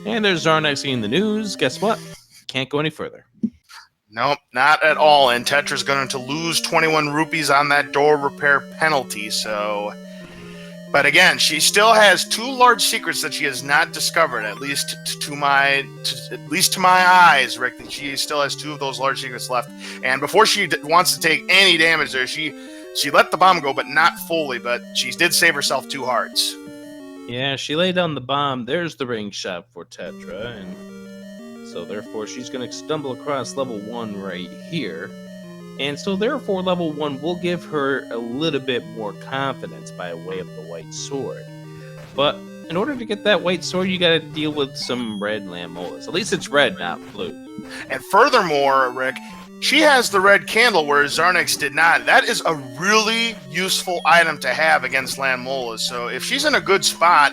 And there's Xarnax in the news. Guess what? Can't go any further. Nope, not at all. And Tetra's going to lose 21 rupees on that door repair penalty, so... But again, she still has 2 large secrets that she has not discovered, at least to my eyes, Rick. That she still has 2 of those large secrets left. And before she wants to take any damage there, she let the bomb go, but not fully. But she did save herself 2 hearts. Yeah, she laid down the bomb. There's the ring shot for Tetra, and so therefore she's going to stumble across level 1 right here. And so therefore level 1 will give her a little bit more confidence by way of the white sword. But in order to get that white sword, you gotta deal with some red lamolas. At least it's red, not blue. And furthermore, Rick, she has the red candle, whereas Xarnax did not. That is a really useful item to have against Landmolas. So if she's in a good spot,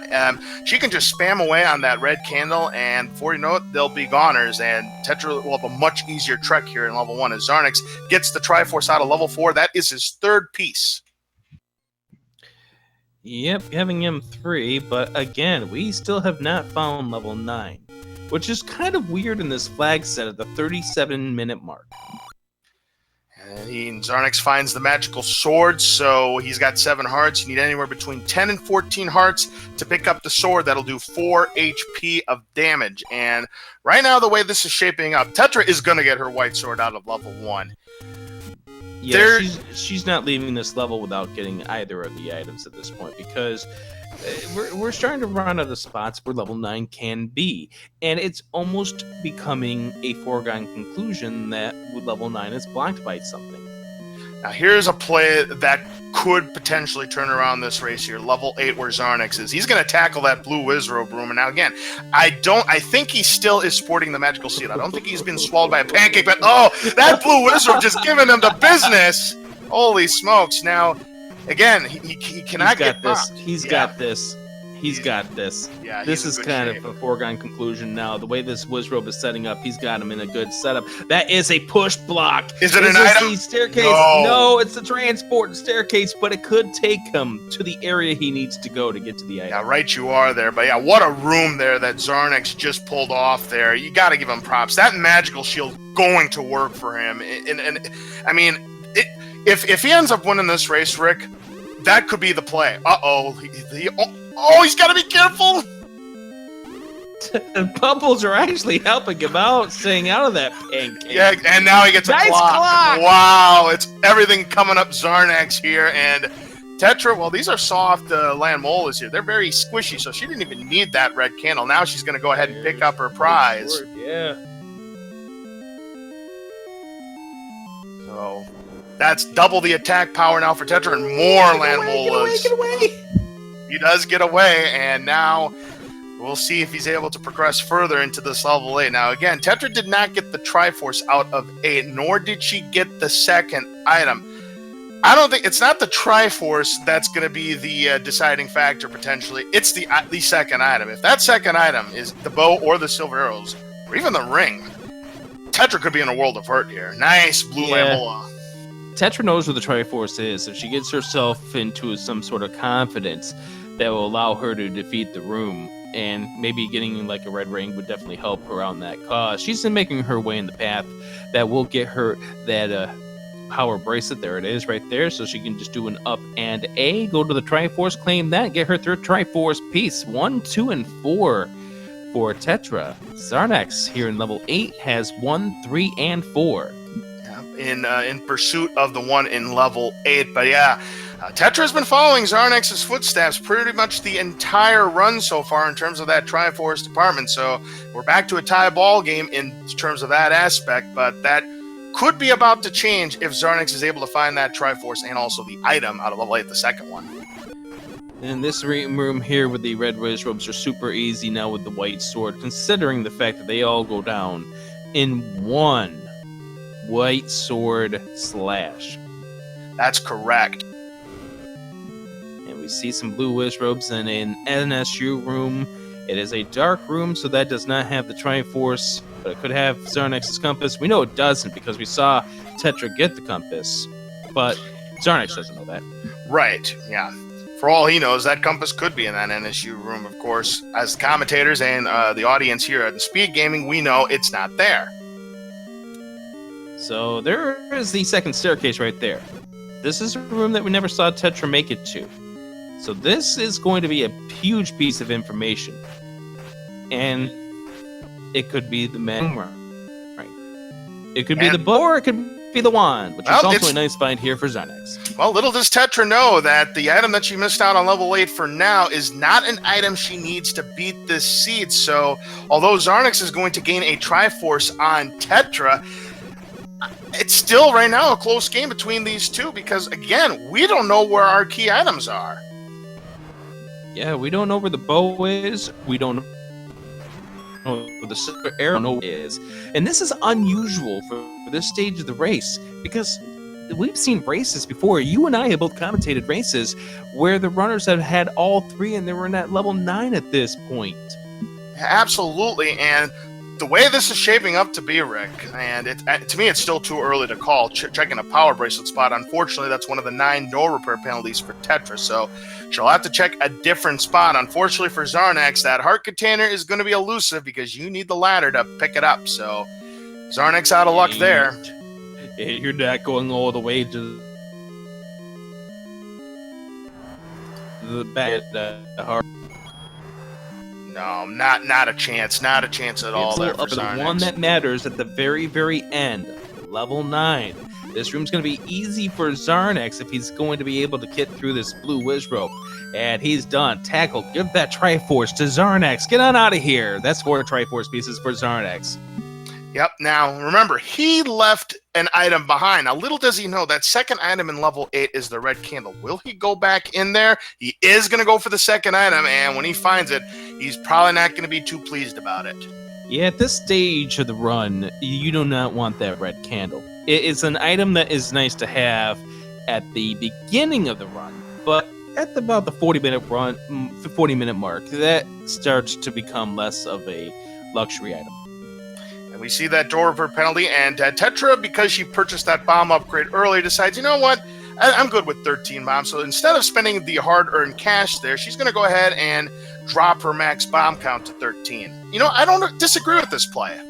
she can just spam away on that red candle, and before you know it, they'll be goners. And Tetra will have a much easier trek here in level 1 as Xarnax gets the Triforce out of level 4. That is his 3rd piece. Yep, having him 3, but again, we still have not found level 9, which is kind of weird in this flag set at the 37-minute mark. And Xarnax finds the magical sword, so he's got 7 hearts. You need anywhere between 10 and 14 hearts to pick up the sword. That'll do 4 HP of damage. And right now, the way this is shaping up, Tetra is going to get her white sword out of level 1. Yeah, she's not leaving this level without getting either of the items at this point, because we're starting to run out of spots where level 9 can be, and it's almost becoming a foregone conclusion that level 9 is blocked by something. Now here's a play that could potentially turn around this race here. Level 8 where Xarnax is. He's going to tackle that blue Wizrobe room. And now again, I think he still is sporting the magical seal. I don't think he's been swallowed by a pancake, but oh, that blue Wizrobe just giving him the business. Holy smokes. Now, again, he cannot get this. He's got this. He's got this. Yeah, this is kind of a foregone conclusion now. The way this Wizrobe is setting up, he's got him in a good setup. That is a push block. Is it an item? The staircase? No, it's the transport staircase, but it could take him to the area he needs to go to get to the item. Yeah, right you are there. But yeah, what a room there that Xarnax just pulled off there. You got to give him props. That magical shield going to work for him. And I mean, if he ends up winning this race, Rick, that could be the play. He's got to be careful. Bubbles are actually helping him out, staying out of that pancake. Yeah, and now he gets a nice clock. Wow, it's everything coming up Xarnax here. And Tetra, well, these are soft Landmolas here. They're very squishy, so she didn't even need that red candle. Now she's going to go ahead and pick up her prize. Yeah. So that's double the attack power now for Tetra and more Landmolas. Get away. He does get away, and now we'll see if he's able to progress further into this level 8. Now, again, Tetra did not get the Triforce out of 8, nor did she get the second item. I don't think it's not the Triforce that's going to be the deciding factor potentially. It's the second item. If that second item is the bow or the silver arrows, or even the ring, Tetra could be in a world of hurt here. Nice blue Lamola. Tetra knows where the Triforce is. If she gets herself into some sort of confidence that will allow her to defeat the room, and maybe getting like a red ring would definitely help her on that cause. She's been making her way in the path that will get her that power bracelet. There it is right there, so she can just do an up and A, go to the Triforce, claim that, get her third Triforce piece. 1, 2, and 4 for Tetra. Xarnax here in level 8 has 1, 3, and 4. In pursuit of the one in level 8. But yeah, Tetra has been following Xarnax's footsteps pretty much the entire run so far in terms of that Triforce department. So we're back to a tie ball game in terms of that aspect, but that could be about to change if Xarnax is able to find that Triforce and also the item out of level 8, the second one. And this room here with the red whiz robes are super easy now with the white sword, considering the fact that they all go down in one white sword slash. That's correct. And we see some blue whiz robes in an NSU room. It is a dark room, so that does not have the Triforce, but it could have Xarnax's compass. We know it doesn't because we saw Tetra get the compass, but Xarnax doesn't know that. Right, yeah. For all he knows, that compass could be in that NSU room, of course. As commentators and the audience here at Speed Gaming, we know it's not there. So there is the second staircase right there. This is a room that we never saw Tetra make it to. So this is going to be a huge piece of information. And it could be the man, right? It could be the bow, or it could be the wand, which is also a nice find here for Xarnax. Well, little does Tetra know that the item that she missed out on level 8 for now is not an item she needs to beat this seed. So although Xarnax is going to gain a Triforce on Tetra, it's still right now a close game between these two because, again, we don't know where our key items are. Yeah, we don't know where the bow is. We don't know where the silver arrow is. And this is unusual for this stage of the race because we've seen races before. You and I have both commentated races where the runners have had all three and they were in at level 9 at this point. Absolutely, and the way this is shaping up to be, Rick, and to me it's still too early to call, checking a power bracelet spot. Unfortunately, that's one of the 9 door repair penalties for Tetra, so she'll have to check a different spot. Unfortunately for Xarnax, that heart container is going to be elusive because you need the ladder to pick it up, so Xarnax out of luck there. You're not going all the way to the back of the heart. No, not a chance. Not a chance at all there for Xarnax. The one that matters at the very, very end, level 9. This room's going to be easy for Xarnax if he's going to be able to get through this blue whiz rope. And he's done. Tackle. Give that Triforce to Xarnax. Get on out of here. That's 4 Triforce pieces for Xarnax. Yep. Now, remember, he left an item behind. Now, little does he know that second item in level 8 is the red candle. Will he go back in there? He is going to go for the second item, and when he finds it, he's probably not going to be too pleased about it. Yeah, at this stage of the run, you do not want that red candle. It's an item that is nice to have at the beginning of the run, but at about the 40-minute mark, that starts to become less of a luxury item. We see that door repair penalty, and Tetra, because she purchased that bomb upgrade early, decides, you know what, I'm good with 13 bombs. So instead of spending the hard-earned cash there, she's going to go ahead and drop her max bomb count to 13. You know, I don't disagree with this play.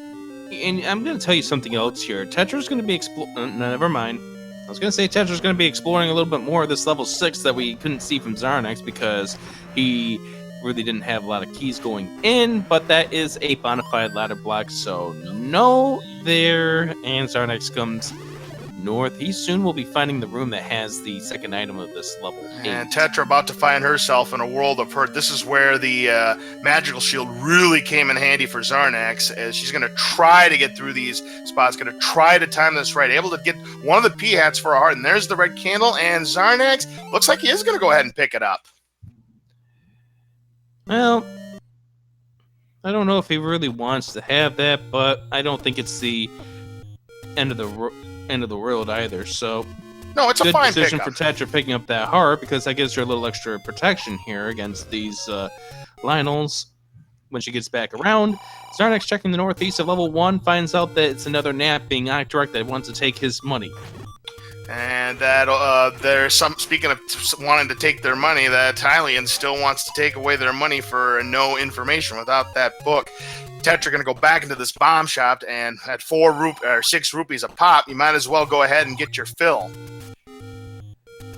And I'm going to tell you something else here. Tetra's going to be never mind. I was going to say Tetra's going to be exploring a little bit more of this level 6 that we couldn't see from Xarnax because he really didn't have a lot of keys going in, but that is a bona fide ladder block, so no there, and Xarnax comes north. He soon will be finding the room that has the second item of this level 8. And Tetra about to find herself in a world of hurt. This is where the magical shield really came in handy for Xarnax, as she's going to try to get through these spots, going to try to time this right, able to get one of the P-hats for a heart, and there's the red candle, and Xarnax looks like he is going to go ahead and pick it up. Well, I don't know if he really wants to have that, but I don't think it's the end of the world either. So, no, it's a fine decision pickup for Tetra picking up that heart because that gives her a little extra protection here against these Lionels when she gets back around. Xarnax checking the northeast of level 1 finds out that it's another nap being Octorok that wants to take his money. And that there's some, speaking of wanting to take their money, that Hylian still wants to take away their money for no information without that book. Tetra going to go back into this bomb shop, and at 6 rupees a pop, you might as well go ahead and get your fill.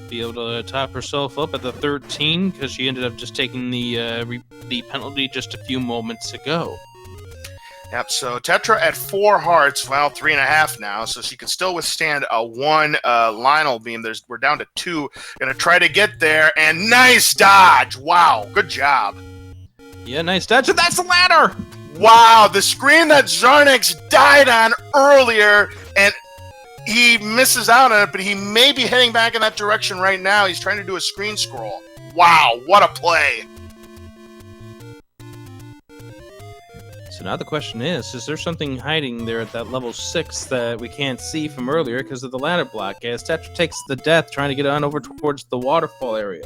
Be able to top herself up at the 13 because she ended up just taking the penalty just a few moments ago. Yep, so Tetra at 4 hearts, well, 3.5 now, so she can still withstand a 1 Lionel beam. We're down to 2. Gonna try to get there, and nice dodge! Wow, good job. Yeah, nice dodge, and that's the ladder! Wow, the screen that Xarnax died on earlier, and he misses out on it, but he may be heading back in that direction right now. He's trying to do a screen scroll. Wow, what a play! So now the question is there something hiding there at that level 6 that we can't see from earlier because of the ladder block, as Tetra takes the death trying to get on over towards the waterfall area.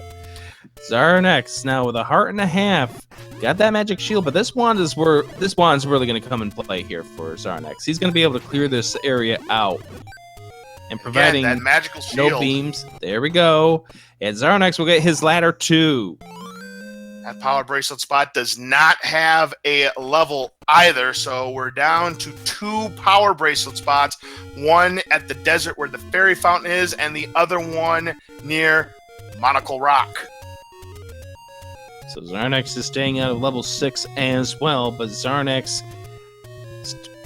Xarnax now with 1.5 hearts. Got that magic shield, but this wand is really going to come in play here for Xarnax. He's going to be able to clear this area out. And providing that magical shield. No beams. There we go. And Xarnax will get his ladder 2. That power bracelet spot does not have a level either, so we're down to 2 power bracelet spots. One at the desert where the fairy fountain is, and the other one near Monocle Rock. So Xarnax is staying out of level 6 as well, but Xarnax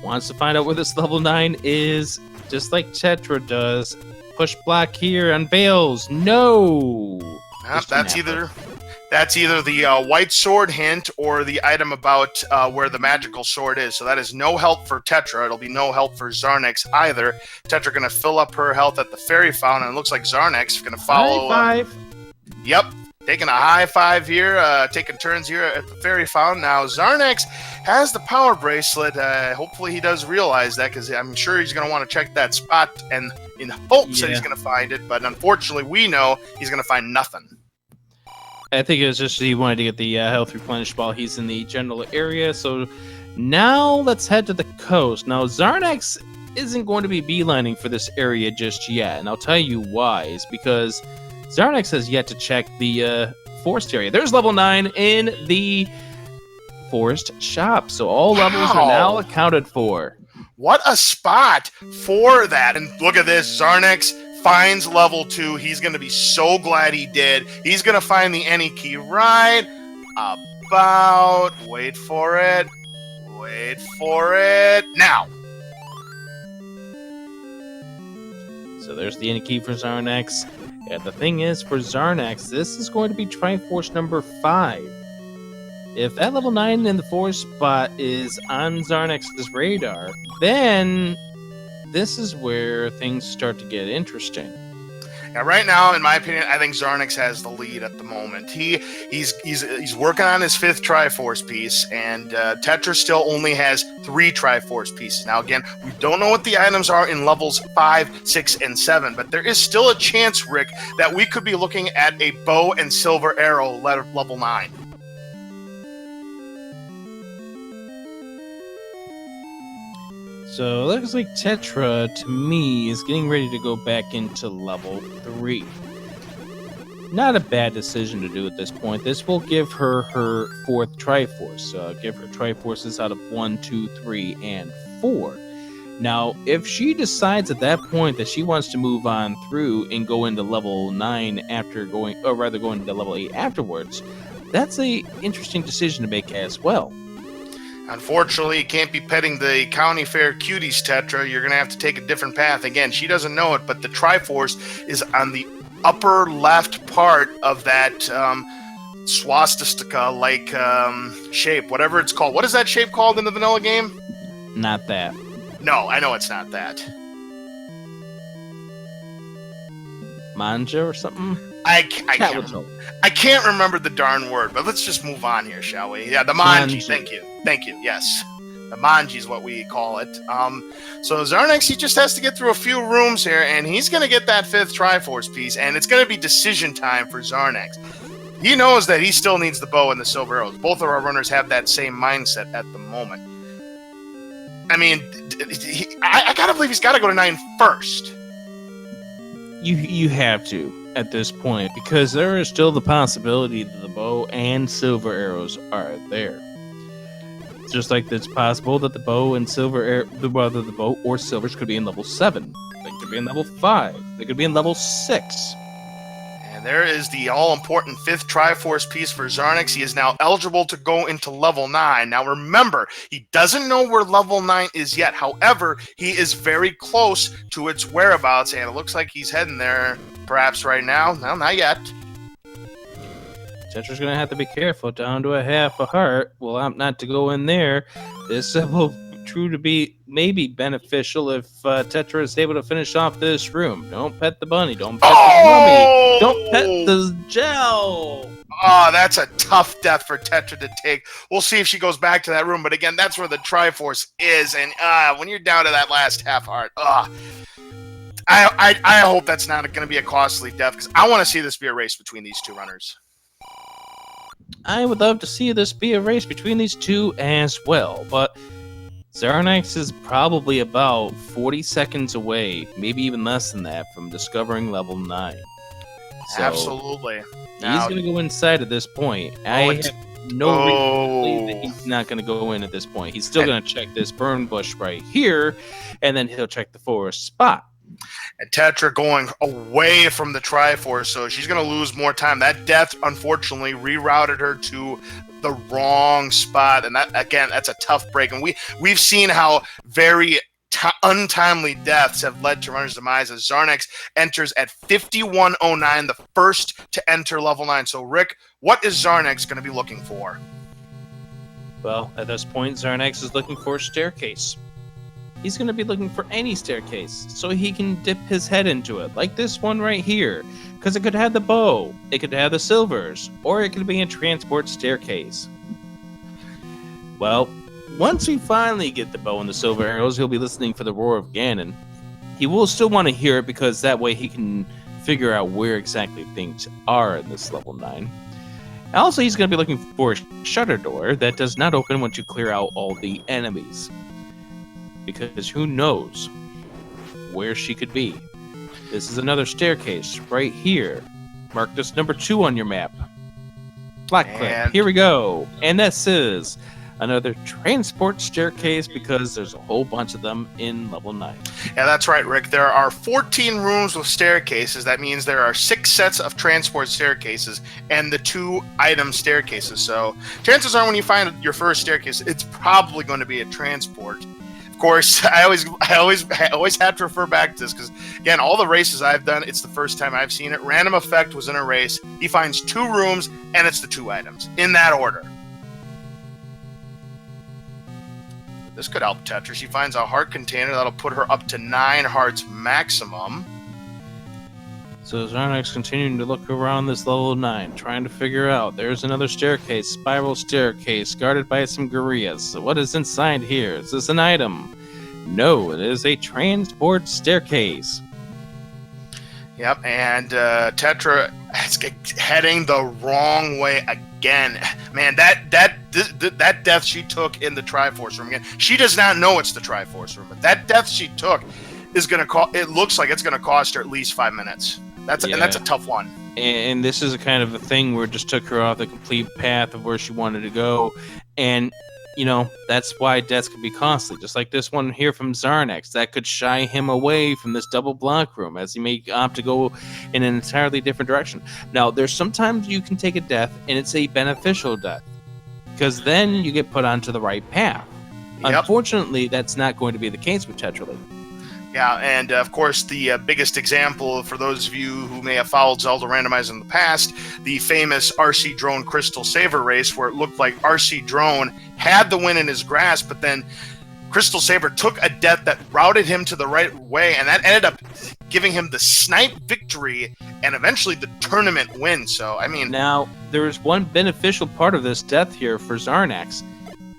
wants to find out where this level 9 is, just like Tetra does. Push block here, unveils. No! That's either the white sword hint or the item about where the magical sword is. So that is no help for Tetra. It'll be no help for Xarnax either. Tetra going to fill up her health at the fairy fountain, and it looks like Xarnax is going to follow. High five. Yep. Taking a high five here, taking turns here at the fairy fountain. Now, Xarnax has the power bracelet. Hopefully he does realize that, because I'm sure he's going to want to check that spot and in hopes that he's going to find it. But unfortunately, we know he's going to find nothing. I think it was just he wanted to get the health replenished while he's in the general area. So now let's head to the coast. Now, Xarnax isn't going to be beelining for this area just yet. And I'll tell you why. It's because Xarnax has yet to check the forest area. There's level 9 in the forest shop. So all levels are now accounted for. What a spot for that. And look at this. Xarnax finds level 2. He's going to be so glad he did. He's going to find the any key right about. Wait for it. Now. So there's the any key for Xarnax. And the thing is, for Xarnax, this is going to be Triforce number 5. If that level 9 in the forest spot is on Xarnax's radar, then this is where things start to get interesting. Now, right now, in my opinion, I think Xarnax has the lead at the moment. He's working on his 5th Triforce piece, and Tetra still only has 3 Triforce pieces. Now, again, we don't know what the items are in levels 5, 6, and 7, but there is still a chance, Rick, that we could be looking at a bow and silver arrow level 9. So it looks like Tetra, to me, is getting ready to go back into level 3. Not a bad decision to do at this point. This will give her her 4th Triforce. Give her Triforces out of 1, 2, 3, and 4. Now, if she decides at that point that she wants to move on through and go into level 9 after going into level 8 afterwards, that's a interesting decision to make as well. Unfortunately, you can't be petting the county fair cuties, Tetra. You're going to have to take a different path. Again, she doesn't know it, but the Triforce is on the upper left part of that swastika-like shape, whatever it's called. What is that shape called in the vanilla game? Not that. No, I know it's not that. Manja or something? I can't remember the darn word, but let's just move on here, shall we? Yeah, the manji. Thank you. Yes, the manji is what we call it. So Xarnax, he just has to get through a few rooms here, and he's going to get that 5th Triforce piece, and it's going to be decision time for Xarnax. He knows that he still needs the bow and the silver arrows. Both of our runners have that same mindset at the moment. I mean, I gotta believe he's got to go to 9 first. You have to at this point, because there is still the possibility that the bow and silver arrows are there. Just like it's possible that the bow and whether the bow or silvers could be in level 7. They could be in level 5. They could be in level 6. And there is the all-important 5th Triforce piece for Xarnax. He is now eligible to go into level 9. Now remember, he doesn't know where level 9 is yet. However, he is very close to its whereabouts, and it looks like he's heading there perhaps right now. No, not yet. Tetra's going to have to be careful, down to a half a heart. Well, I'm not to go in there. This will true to be maybe beneficial if Tetra is able to finish off this room. Don't pet the bunny. Don't pet the mummy. Don't pet the gel. Oh, that's a tough death for Tetra to take. We'll see if she goes back to that room. But again, that's where the Triforce is. And when you're down to that last half heart, I hope that's not going to be a costly death, because I want to see this be a race between these two runners. I would love to see this be a race between these two as well, but Xarnax is probably about 40 seconds away, maybe even less than that, from discovering level 9. So Absolutely. He's going to go inside at this point. I have no reason to believe that he's not going to go in at this point. He's still going to check this burn bush right here, and then he'll check the forest spot. And Tetra going away from the Triforce, so she's going to lose more time. That death, unfortunately, rerouted her to the wrong spot, and that, again, that's a tough break. And we've seen how very untimely deaths have led to runners' demise, as Xarnax enters at 5109, the first to enter level 9. So, Rick, what is Xarnax going to be looking for? Well, at this point, Xarnax is looking for a staircase. He's going to be looking for any staircase so he can dip his head into it, like this one right here, because it could have the bow, it could have the silvers, or it could be a transport staircase. Well, once we finally get the bow and the silver arrows, he'll be listening for the roar of Ganon. He will still want to hear it, because that way he can figure out where exactly things are in this level 9. Also, he's going to be looking for a shutter door that does not open once you clear out all the enemies, because who knows where she could be. This is another staircase right here. Mark this number 2 on your map. Blackcliff. Here we go. And this is another transport staircase, because there's a whole bunch of them in level 9. Yeah, that's right, Rick. There are 14 rooms with staircases. That means there are 6 sets of transport staircases and the 2 item staircases. So chances are when you find your first staircase, it's probably going to be a transport. Of course, I always have to refer back to this, because again, all the races I've done, it's the first time I've seen it. Random Effect was in a race. He finds 2 rooms, and it's the 2 items in that order. This could help Tetra. She finds a heart container that'll put her up to 9 hearts maximum. So Xarnax continuing to look around this level 9, trying to figure out. There's another staircase, spiral staircase, guarded by some gorillas. So what is inside here? Is this an item? No, it is a transport staircase. Yep, and Tetra is heading the wrong way again. Man, that death she took in the Triforce room again. She does not know it's the Triforce room, but that death she took is going to cost. It looks like it's going to cost her at least 5 minutes. And that's a tough one. And this is a kind of a thing where it just took her off the complete path of where she wanted to go. And, you know, that's why deaths can be costly. Just like this one here from Xarnax. That could shy him away from this double block room, as he may opt to go in an entirely different direction. Now, there's sometimes you can take a death, and it's a beneficial death, because then you get put onto the right path. Yep. Unfortunately, that's not going to be the case with Tetra. Yeah, and of course, the biggest example for those of you who may have followed Zelda Randomizer in the past, the famous RC Drone Crystal Saver race, where it looked like RC Drone had the win in his grasp, but then Crystal Saver took a death that routed him to the right way, and that ended up giving him the snipe victory and eventually the tournament win. So, I mean... Now, there is one beneficial part of this death here for Xarnax.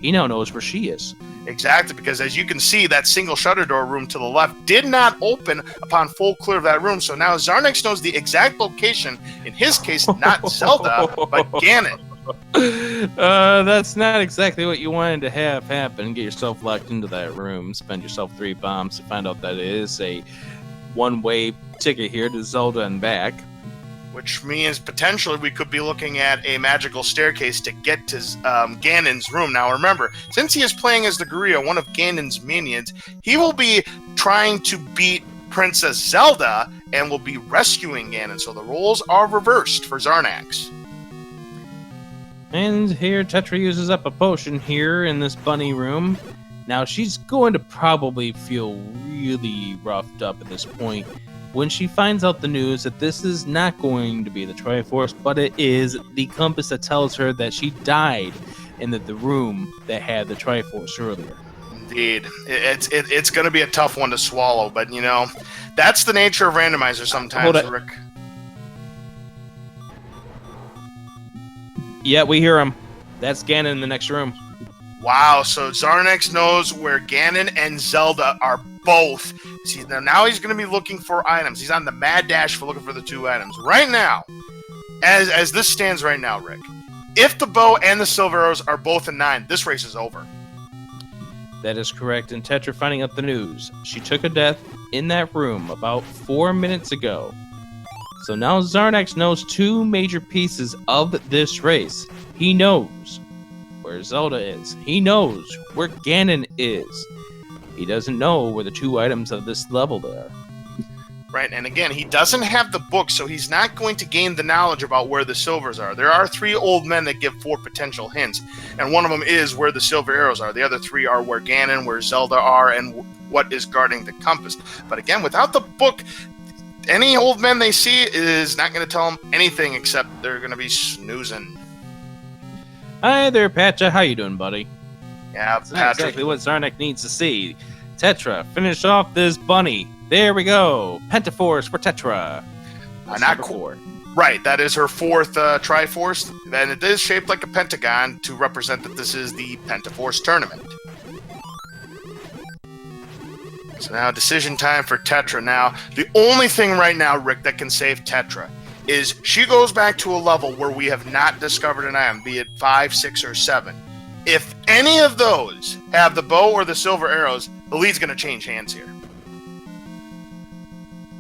He now knows where she is. Exactly, because as you can see, that single shutter door room to the left did not open upon full clear of that room. So now Xarnax knows the exact location. In his case, not Zelda, but Ganon. That's not exactly what you wanted to have happen. Get yourself locked into that room, spend yourself 3 bombs to find out that it is a one-way ticket here to Zelda and back. Which means potentially we could be looking at a magical staircase to get to Ganon's room. Now remember, since he is playing as the gorilla, one of Ganon's minions, he will be trying to beat Princess Zelda and will be rescuing Ganon. So the roles are reversed for Xarnax. And here Tetra uses up a potion here in this bunny room. Now she's going to probably feel really roughed up at this point when she finds out the news that this is not going to be the Triforce, but it is the compass that tells her that she died in the room that had the Triforce earlier. Indeed. It's going to be a tough one to swallow, but, you know, that's the nature of Randomizer sometimes, Rick. Yeah, we hear him. That's Ganon in the next room. Wow, so Xarnax knows where Ganon and Zelda are both. See, now he's going to be looking for items. He's on the mad dash for looking for the 2 items. Right now, as this stands right now, Rick, if the bow and the silver arrows are both in 9, this race is over. That is correct, and Tetra finding out the news. She took a death in that room about 4 minutes ago. So now Xarnax knows 2 major pieces of this race. He knows where Zelda is. He knows where Ganon is. He doesn't know where the 2 items of this level are. Right, and again, he doesn't have the book, so he's not going to gain the knowledge about where the silvers are. There are 3 old men that give 4 potential hints, and one of them is where the silver arrows are. The other 3 are where Ganon, where Zelda are, and what is guarding the compass. But again, without the book, any old men they see is not going to tell them anything except they're going to be snoozing. Hi there, Patcha. How you doing, buddy? Yeah, That's Patrick. exactly what Xarnax needs to see. Tetra, finish off this bunny. There we go. Pentaforce for Tetra. Not cool. Right, that is her 4th Triforce, and it is shaped like a pentagon to represent that this is the Pentaforce tournament. So now decision time for Tetra. Now, the only thing right now, Rick, that can save Tetra is she goes back to a level where we have not discovered an item, be it 5, 6, or 7. If any of those have the bow or the silver arrows, the lead's going to change hands here.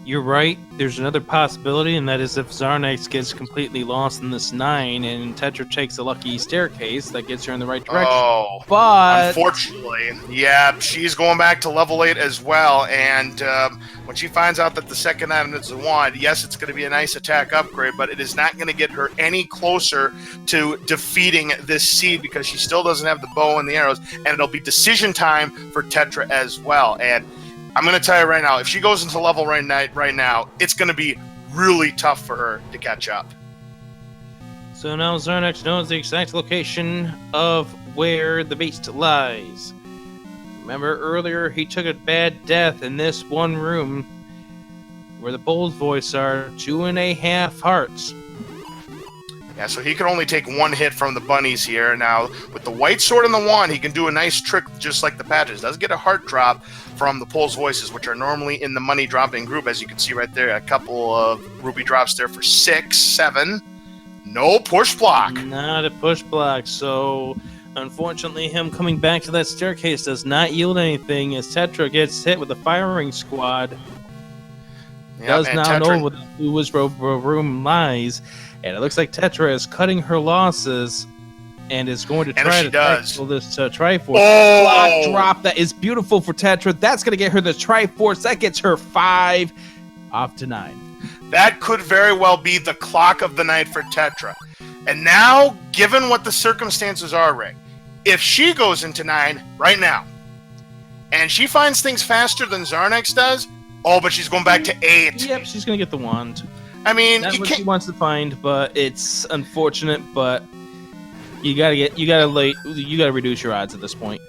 You're right. There's another possibility, and that is if Xarnax gets completely lost in this 9 and Tetra takes a lucky staircase that gets her in the right direction. Oh, but unfortunately, yeah, she's going back to level 8 as well, and when she finds out that the second item is the wand, yes, it's going to be a nice attack upgrade, but it is not going to get her any closer to defeating this seed because she still doesn't have the bow and the arrows, and it'll be decision time for Tetra as well. And I'm going to tell you right now, if she goes into level right now, it's going to be really tough for her to catch up. So now Xarnax knows the exact location of where the beast lies. Remember earlier he took a bad death in this one room where the bold voice are 2.5 hearts. Yeah, so he can only take 1 hit from the bunnies here. Now, with the white sword and the wand, he can do a nice trick just like the patches. Does get a heart drop from the Pulse Voices, which are normally in the money dropping group, as you can see right there. A couple of ruby drops there for 6, 7. No push block. Not a push block, so unfortunately him coming back to that staircase does not yield anything as Tetra gets hit with a firing squad. Yep, Does and now Tetra, know where his room lies, and it looks like Tetra is cutting her losses and is going to try to tackle this Triforce. Oh! Block drop that is beautiful for Tetra. That's going to get her the Triforce. That gets her 5 off to 9. That could very well be the clock of the night for Tetra. And now, given what the circumstances are, Rick, if she goes into 9 right now, and she finds things faster than Xarnax does, oh, but she's going back to 8. Yep, she's going to get the wand. I mean, That's what she wants to find, but it's unfortunate, but you gotta reduce your odds at this point.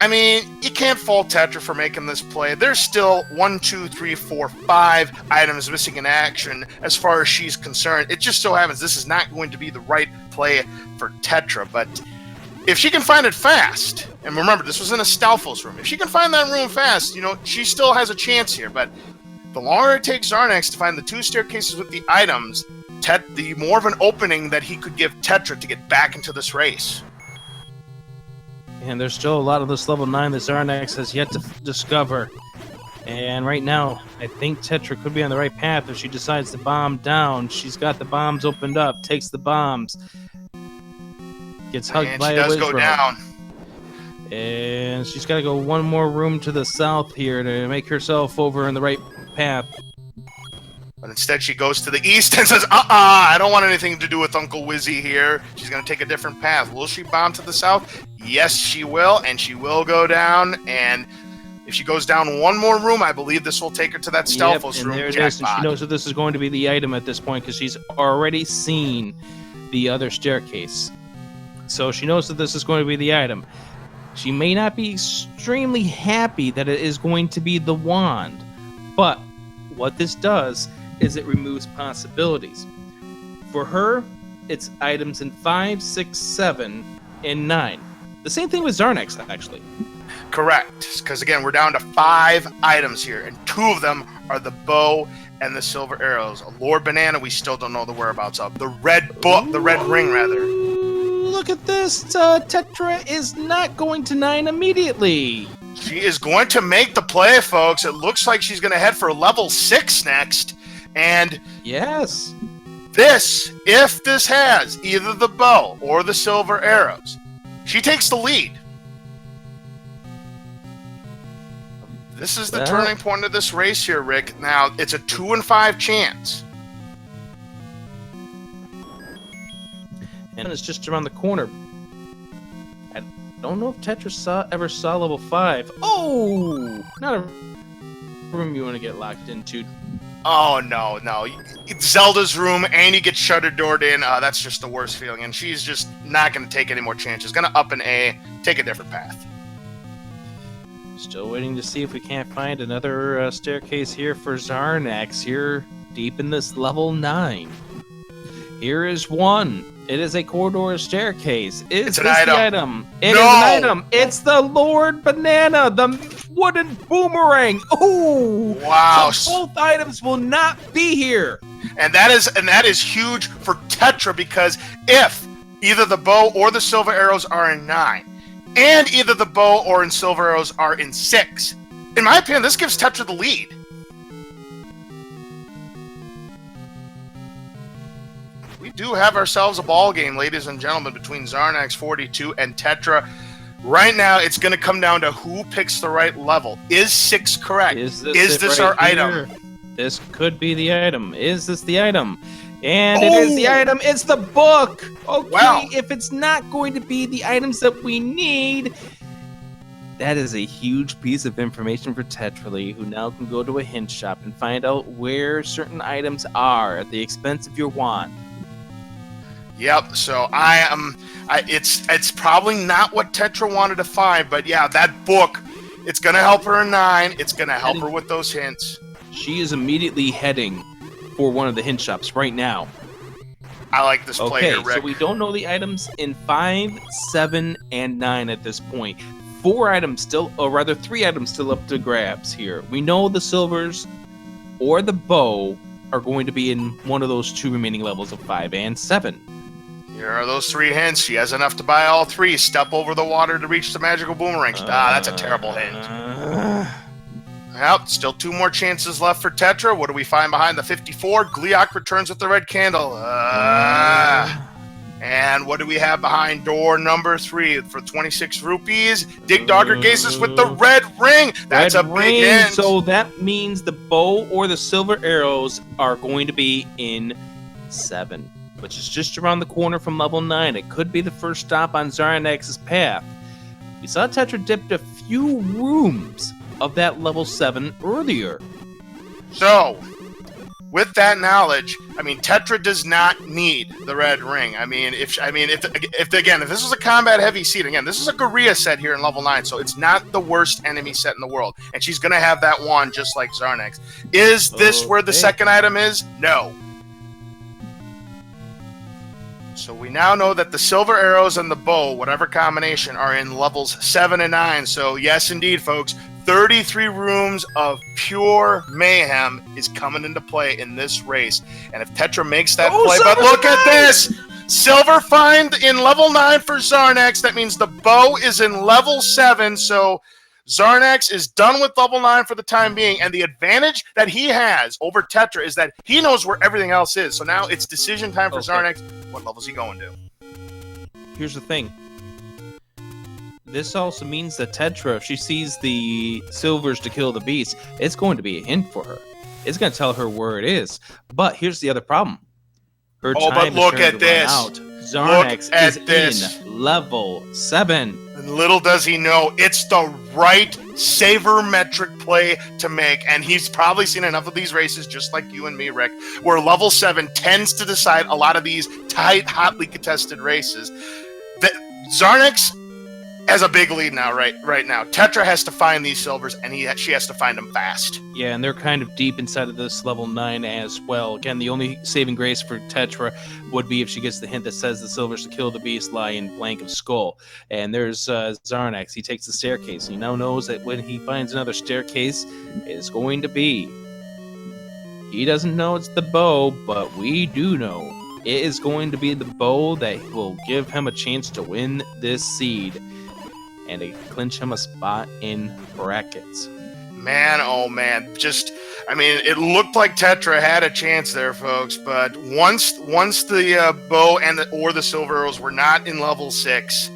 I mean, you can't fault Tetra for making this play. There's still 1, 2, 3, 4, 5 items missing in action as far as she's concerned. It just so happens this is not going to be the right play for Tetra, but if she can find it fast, and remember, this was in a Stalfos room, if she can find that room fast, she still has a chance here, but the longer it takes Xarnax to find the 2 staircases with the items, the more of an opening that he could give Tetra to get back into this race. And there's still a lot of this level 9 that Xarnax has yet to discover. And right now, I think Tetra could be on the right path if she decides to bomb down. She's got the bombs opened up, takes the bombs, gets hugged And by she a does whiz go rope. down. And she's got to go one more room to the south here to make herself over in the right path. But instead she goes to the east and says, I don't want anything to do with Uncle Wizzy here. She's going to take a different path. Will she bomb to the south? Yes, she will, and she will go down. And if she goes down one more room, I believe this will take her to that Stelphos and room. there it Jackpot. is. And she knows that this is going to be the item at this point because she's already seen the other staircase. So she knows that this is going to be the item. She may not be extremely happy that it is going to be the wand, but what this does is it removes possibilities. For her, it's items in 5, 6, 7, and 9. The same thing with Xarnax, actually. Correct, because again, we're down to 5 items here, and 2 of them are the bow and the silver arrows. Lord Banana, we still don't know the whereabouts of. The red book, the red ring, rather. Look at this. Tetra is not going to 9 immediately. She is going to make the play, folks. It looks like she's going to head for level 6 next. And yes, this, if this has either the bow or the silver arrows, she takes the lead. This is the turning point of this race here, Rick. Now, it's a 2 in 5 chance. And it's just around the corner. I don't know if Tetra ever saw level 5. Oh! Not a room you want to get locked into. Oh, no. It's Zelda's room, and you get shuttered doored in. That's just the worst feeling. And she's just not going to take any more chances. Going to up an A, take a different path. Still waiting to see if we can't find another staircase here for Xarnax here deep in this level 9. Here is one. It is a corridor staircase. Is this the item? It is an item. It's the Lord Banana, the wooden boomerang. Oh, wow! So both items will not be here. And that is huge for Tetra, because if either the bow or the silver arrows are in 9, and either the bow or in silver arrows are in 6, in my opinion, this gives Tetra the lead. We do have ourselves a ball game, ladies and gentlemen, between Xarnax42 and Tetra. Right now, it's going to come down to who picks the right level. Is 6 correct? Is this our item? This could be the item. Is this the item? And it is the item. It's the book. Okay, wow. If it's not going to be the items that we need, that is a huge piece of information for Tetra, who now can go to a hint shop and find out where certain items are at the expense of your wand. Yep. So it's probably not what Tetra wanted to find, but yeah, that book, it's going to help her in 9. It's going to help her with those hints. She is immediately heading for one of the hint shops right now. I like this play here, Rick. So we don't know the items in 5, 7, and 9 at this point. 4 items still, or rather 3 items still up to grabs here. We know the silvers or the bow are going to be in one of those 2 remaining levels of 5 and 7. Here are those 3 hints. She has enough to buy all 3. Step over the water to reach the magical boomerang. That's a terrible hint. Yep, still 2 more chances left for Tetra. What do we find behind the 54? Gleeok returns with the red candle. And what do we have behind door number 3 for 26 rupees? Dig Dogger gazes with the red ring. That's a big hint. So that means the bow or the silver arrows are going to be in 7, which is just around the corner from level 9. It could be the first stop on Xarnax's path. We saw Tetra dipped a few rooms of that level 7 earlier. So, with that knowledge, I mean, Tetra does not need the red ring. If this was a combat heavy seat, again, this is a Guerrilla set here in level 9, so it's not the worst enemy set in the world, and she's gonna have that wand just like Xarnax. Is this where the second item is? No. So we now know that the silver arrows and the bow, whatever combination, are in levels 7 and 9. So yes, indeed, folks, 33 rooms of pure mayhem is coming into play in this race. And if Tetra makes that play, but look at this! Silver find in level 9 for Xarnax. That means the bow is in level 7. So Xarnax is done with level 9 for the time being, and the advantage that he has over Tetra is that he knows where everything else is. So now it's decision time for Xarnax. What level is he going to? Here's the thing. This also means that Tetra, if she sees the silvers to kill the beast, it's going to be a hint for her. It's going to tell her where it is. But here's the other problem. Her time look is at this. out. Xarnax is in level 7. And little does he know, it's the right sabermetric play to make. And he's probably seen enough of these races, just like you and me, Rick, where level 7 tends to decide a lot of these tight, hotly contested races. That Xarnax has a big lead now, right now. Tetra has to find these silvers, and she has to find them fast. Yeah, and they're kind of deep inside of this level 9 as well. Again, the only saving grace for Tetra would be if she gets the hint that says the silvers to kill the beast lie in blank of skull. And there's Xarnax. He takes the staircase. He now knows that when he finds another staircase, it's going to be. He doesn't know it's the bow, but we do know. It is going to be the bow that will give him a chance to win this seed and to clinch him a spot in brackets. Man, oh man, it looked like Tetra had a chance there, folks, but once the bow and the silver arrows were not in level 6,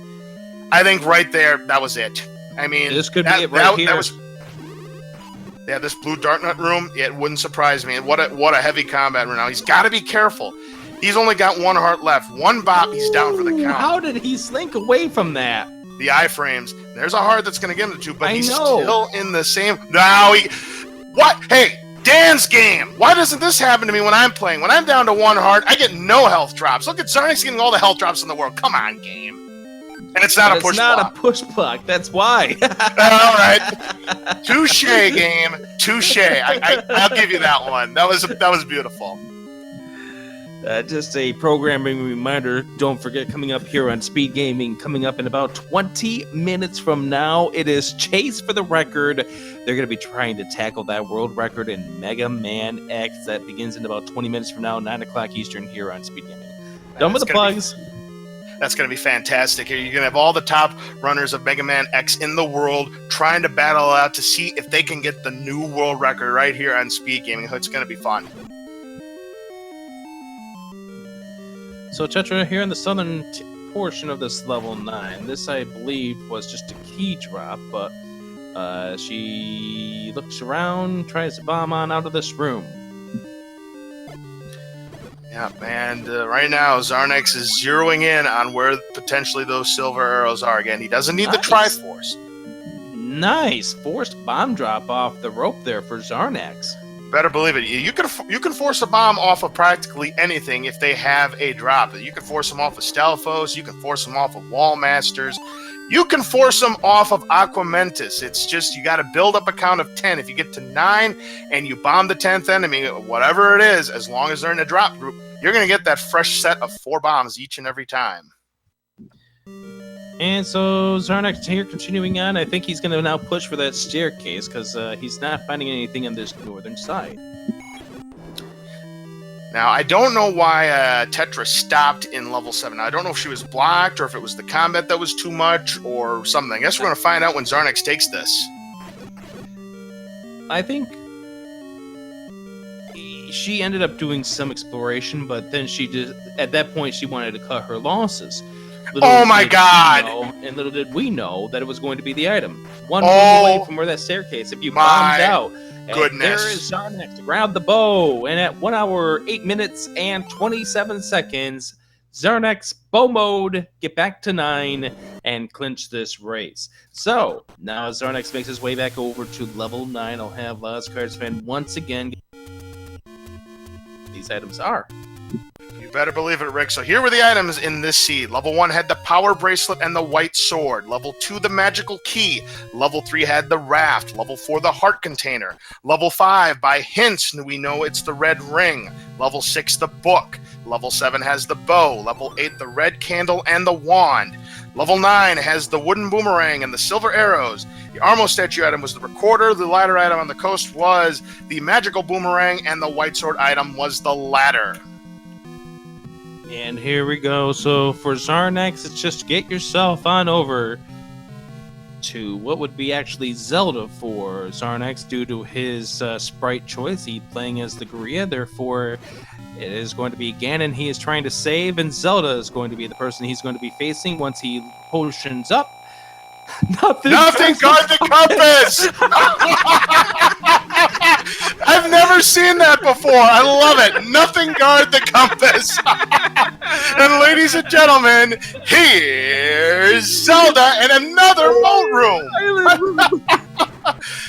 I think right there, that was it. I mean, this could be it right here. This blue dart nut room, it wouldn't surprise me. What a heavy combat right now. He's got to be careful. He's only got one heart left. One bop, he's down for the count. How did he slink away from that? The iframes. There's a heart that's going to give him the 2, but he's know. Still in the same. What? Hey, Dan's game. Why doesn't this happen to me when I'm playing? When I'm down to 1 heart, I get no health drops. Look at Xarnax getting all the health drops in the world. Come on, game. And it's not a push block. It's not a push block. That's why. All right. Touche, game. Touche. I'll give you that one. That was beautiful. Just a programming reminder, don't forget, coming up here on Speed Gaming, coming up in about 20 minutes from now, it is Chase for the Record. They're going to be trying to tackle that world record in Mega Man X. That begins in about 20 minutes from now, 9 o'clock Eastern, here on Speed Gaming. Done with the plugs. That's going to be fantastic. You're going to have all the top runners of Mega Man X in the world trying to battle out to see if they can get the new world record right here on Speed Gaming. It's going to be fun. So Tetra, here in the southern portion of this level 9, this I believe was just a key drop, but she looks around, tries to bomb on out of this room. Yeah, and right now Xarnax is zeroing in on where potentially those silver arrows are. Again, he doesn't need the Triforce. Nice! Forced bomb drop off the rope there for Xarnax. Better believe it. You can force a bomb off of practically anything if they have a drop. You can force them off of Stalfos. You can force them off of Wallmasters. You can force them off of Aquamentus. It's just you got to build up a count of 10. If you get to 9 and you bomb the 10th enemy, whatever it is, as long as they're in a drop group, you're going to get that fresh set of 4 bombs each and every time. And so Xarnax here continuing on. I think he's going to now push for that staircase because he's not finding anything on this northern side. Now, I don't know why Tetra stopped in level 7. I don't know if she was blocked or if it was the combat that was too much or something. I guess we're going to find out when Xarnax takes this. I think she ended up doing some exploration, but then at that point she wanted to cut her losses. Oh my God! And little did we know that it was going to be the item. One move away from where that staircase. If you bombed out, goodness. There is Xarnax to grab the bow. And at 1 hour, 8 minutes, and 27 seconds, Xarnax bow mode, get back to 9, and clinch this race. So, now as Xarnax makes his way back over to level 9, I'll have Lost Cards fan once again. These items are. You better believe it, Rick. So here were the items in this seed. Level 1 had the power bracelet and the white sword. Level 2, the magical key. Level 3 had the raft. Level 4, the heart container. Level 5, by hints, we know it's the red ring. Level 6, the book. Level 7 has the bow. Level 8, the red candle and the wand. Level 9 has the wooden boomerang and the silver arrows. The Armo statue item was the recorder. The ladder item on the coast was the magical boomerang, and the white sword item was the ladder. And here we go. So for Xarnax, it's just get yourself on over to what would be actually Zelda for Xarnax due to his sprite choice. He's playing as the Gorilla, therefore it is going to be Ganon he is trying to save, and Zelda is going to be the person he's going to be facing once he potions up. Nothing guard the compass! I've never seen that before. I love it. Nothing guard the compass. And ladies and gentlemen, here's Zelda in another boat room.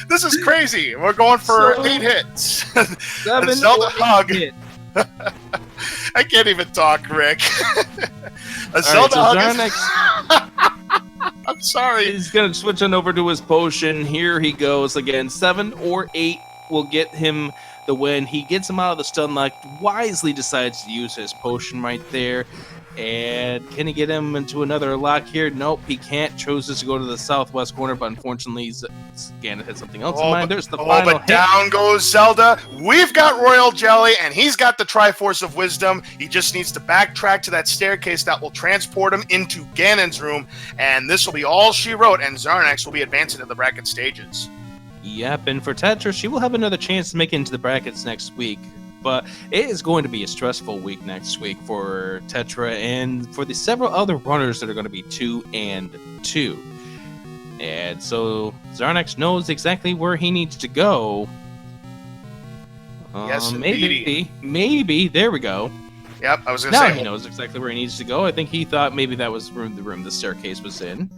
This is crazy. We're going for 8 hits. 7 Zelda hug. hit. I can't even talk, Rick. A Zelda hug. I'm sorry. He's going to switch on over to his potion. Here he goes again. 7 or 8 will get him the win. He gets him out of the stun lock, wisely decides to use his potion right there. And can he get him into another lock here? Nope, he can't. Chooses to go to the southwest corner, but unfortunately, Ganon had something else in mind. There's the final but hit. Down goes Zelda. We've got Royal Jelly, and he's got the Triforce of Wisdom. He just needs to backtrack to that staircase that will transport him into Ganon's room, and this will be all she wrote, and Xarnax will be advancing to the bracket stages. Yep, and for Tetra, she will have another chance to make it into the brackets next week. But it is going to be a stressful week next week for Tetra and for the several other runners that are going to be 2 and 2. And so Xarnax knows exactly where he needs to go. Yes, maybe. There we go. Yep, I was going to say. Now he knows exactly where he needs to go. I think he thought maybe that was the room the staircase was in.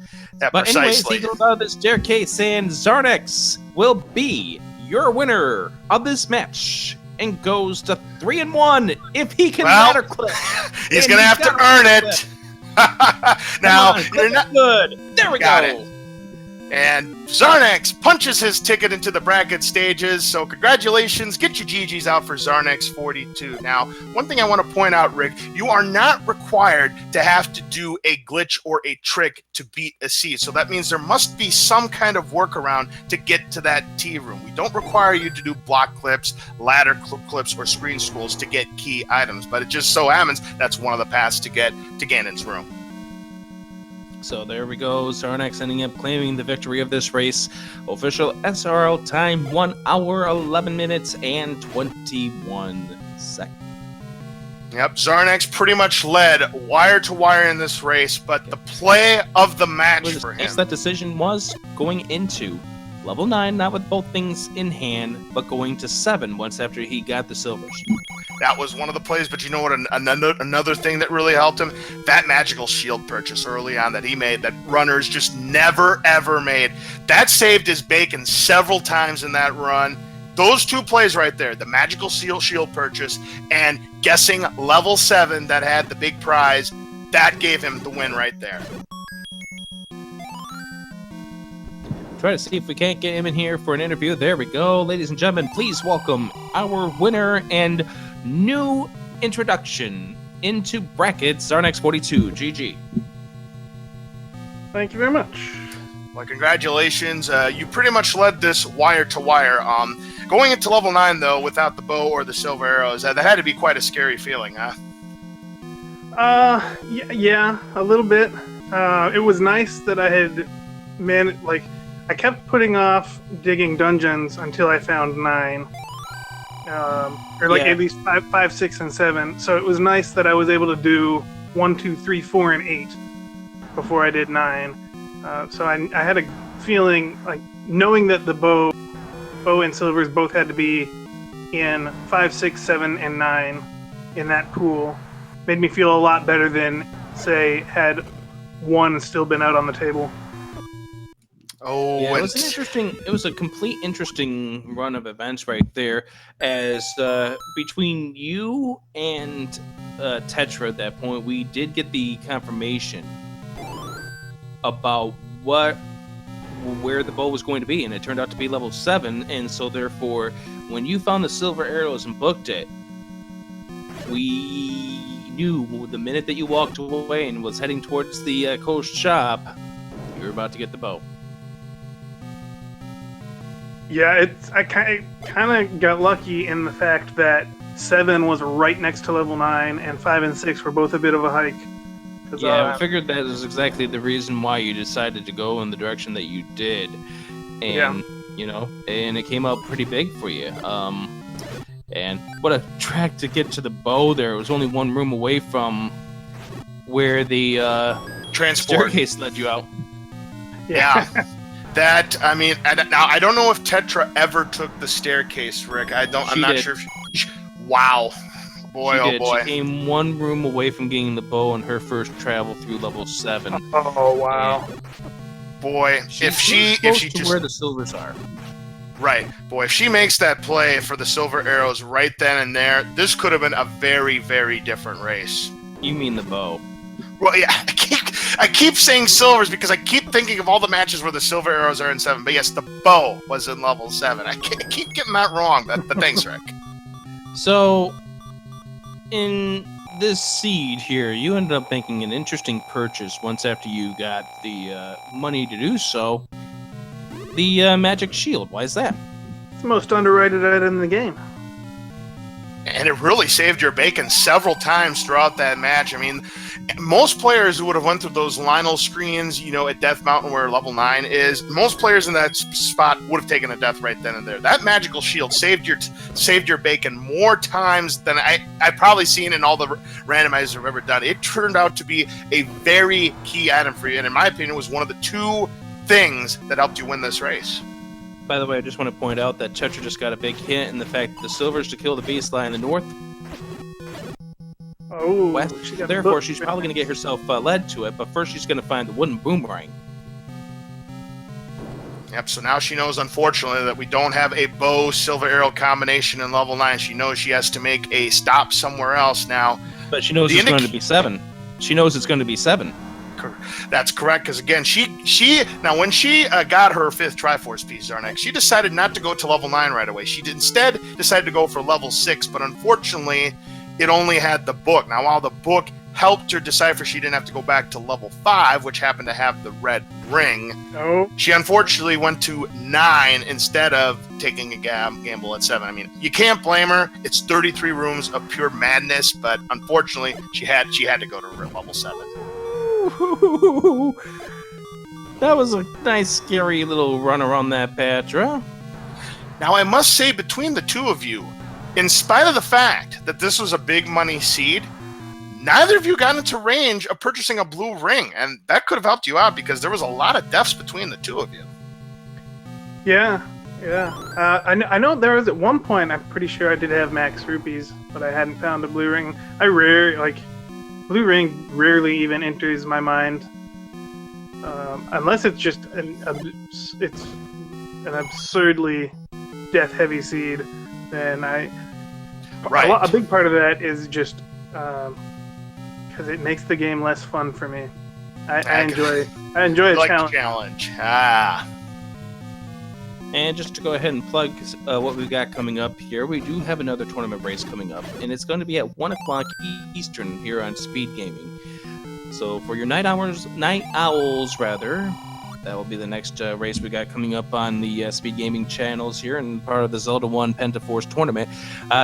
Yeah, but precisely. anyways, he goes out of the staircase, and Xarnax will be your winner of this match. And goes to 3-1 if he can ladder clip. He's gonna have to earn it. Now you're not good. There we got go. It. And Xarnax punches his ticket into the bracket stages. So congratulations, get your GGs out for Xarnax42. Now, one thing I want to point out, Rick, you are not required to have to do a glitch or a trick to beat a C. So that means there must be some kind of workaround to get to that T room. We don't require you to do block clips, ladder clips, or screen schools to get key items, but it just so happens that's one of the paths to get to Ganon's room. So there we go. Xarnax ending up claiming the victory of this race. Official SRL time 1 hour, 11 minutes, and 21 seconds. Yep, Xarnax pretty much led wire to wire in this race, but the play of the match for him. That decision was going into level 9, not with both things in hand, but going to 7 once after he got the silver. That was one of the plays, but you know what? Another thing that really helped him? That magical shield purchase early on that he made that runners just never, ever made. That saved his bacon several times in that run. Those 2 plays right there, the magical shield purchase and guessing level 7 that had the big prize, that gave him the win right there. Try to see if we can't get him in here for an interview. There we go. Ladies and gentlemen, please welcome our winner and new introduction into brackets, Xarnax42. GG. Thank you very much. Well, congratulations. You pretty much led this wire to wire. Going into level 9, though, without the bow or the silver arrows, that had to be quite a scary feeling, huh? Yeah, a little bit. It was nice that I had I kept putting off digging dungeons until I found 9. At least 5, 6, and 7. So it was nice that I was able to do 1, 2, 3, 4, and 8 before I did 9. So I had a feeling, like, knowing that the bow and silvers both had to be in 5, 6, 7, and 9 in that pool made me feel a lot better than, say, had 1 still been out on the table. Oh, yeah, it was a complete interesting run of events right there, as between you and Tetra at that point, we did get the confirmation about where the bow was going to be, and it turned out to be level 7, and so therefore, when you found the silver arrows and booked it, we knew the minute that you walked away and was heading towards the coast shop, you were about to get the bow. Yeah, I kind of got lucky in the fact that 7 was right next to level 9, and 5 and 6 were both a bit of a hike. Yeah, I figured that is exactly the reason why you decided to go in the direction that you did. And, and it came out pretty big for you. And what a track to get to the bow there. It was only one room away from where the transport staircase led you out. Yeah. Now I don't know if Tetra ever took the staircase, Rick. I'm not sure. Wow. Boy, boy. She came one room away from getting the bow on her first travel through level 7. Oh, wow. And boy, if she just where the silvers are. Right. Boy, if she makes that play for the silver arrows right then and there, this could have been a very, very different race. You mean the bow. Well, yeah, I keep saying silvers because I keep thinking of all the matches where the silver arrows are in 7. But yes, the bow was in level 7. I keep getting that wrong, but thanks, Rick. So, in this seed here, you ended up making an interesting purchase once after you got the money to do so. The magic shield. Why is that? It's the most underrated item in the game. And it really saved your bacon several times throughout that match. I mean, most players who would have went through those Lionel screens, at Death Mountain where level 9 is, most players in that spot would have taken a death right then and there. That magical shield saved your bacon more times than I've probably seen in all the randomizers I've ever done. It turned out to be a very key item for you, and in my opinion, was one of the 2 things that helped you win this race. By the way, I just want to point out that Tetra just got a big hint in the fact that the silvers to kill the beast lie in the north. Oh, west. Therefore, she's probably going to get herself led to it, but first she's going to find the wooden boomerang. Yep, so now she knows, unfortunately, that we don't have a bow silver arrow combination in level 9. She knows she has to make a stop somewhere else now. But she knows it's going to be 7. She knows it's going to be 7. That's correct, because again, now when she got her 5th Triforce piece, Xarnax, she decided not to go to level 9 right away. She instead decided to go for level 6, but unfortunately, it only had the book. Now, while the book helped her decipher she didn't have to go back to level 5, which happened to have the red ring, she unfortunately went to 9 instead of taking a gamble at 7. I mean, you can't blame her. It's 33 rooms of pure madness, but unfortunately, she had to go to level 7. That was a nice, scary little run around that Tetra. Now, I must say, between the 2 of you, in spite of the fact that this was a big money seed, neither of you got into range of purchasing a blue ring, and that could have helped you out because there was a lot of deaths between the 2 of you. Yeah. I know there was at one point, I'm pretty sure I did have max rupees, but I hadn't found a blue ring. Blue ring rarely even enters my mind, unless it's just an absurdly death-heavy seed. Then a big part of that is just because it makes the game less fun for me. I enjoy the challenge. And just to go ahead and plug what we've got coming up here, we do have another tournament race coming up, and it's going to be at 1 o'clock Eastern here on Speed Gaming. So for your night owls, that will be the next race we got coming up on the Speed Gaming channels here and part of the Zelda 1 Pentaforce tournament.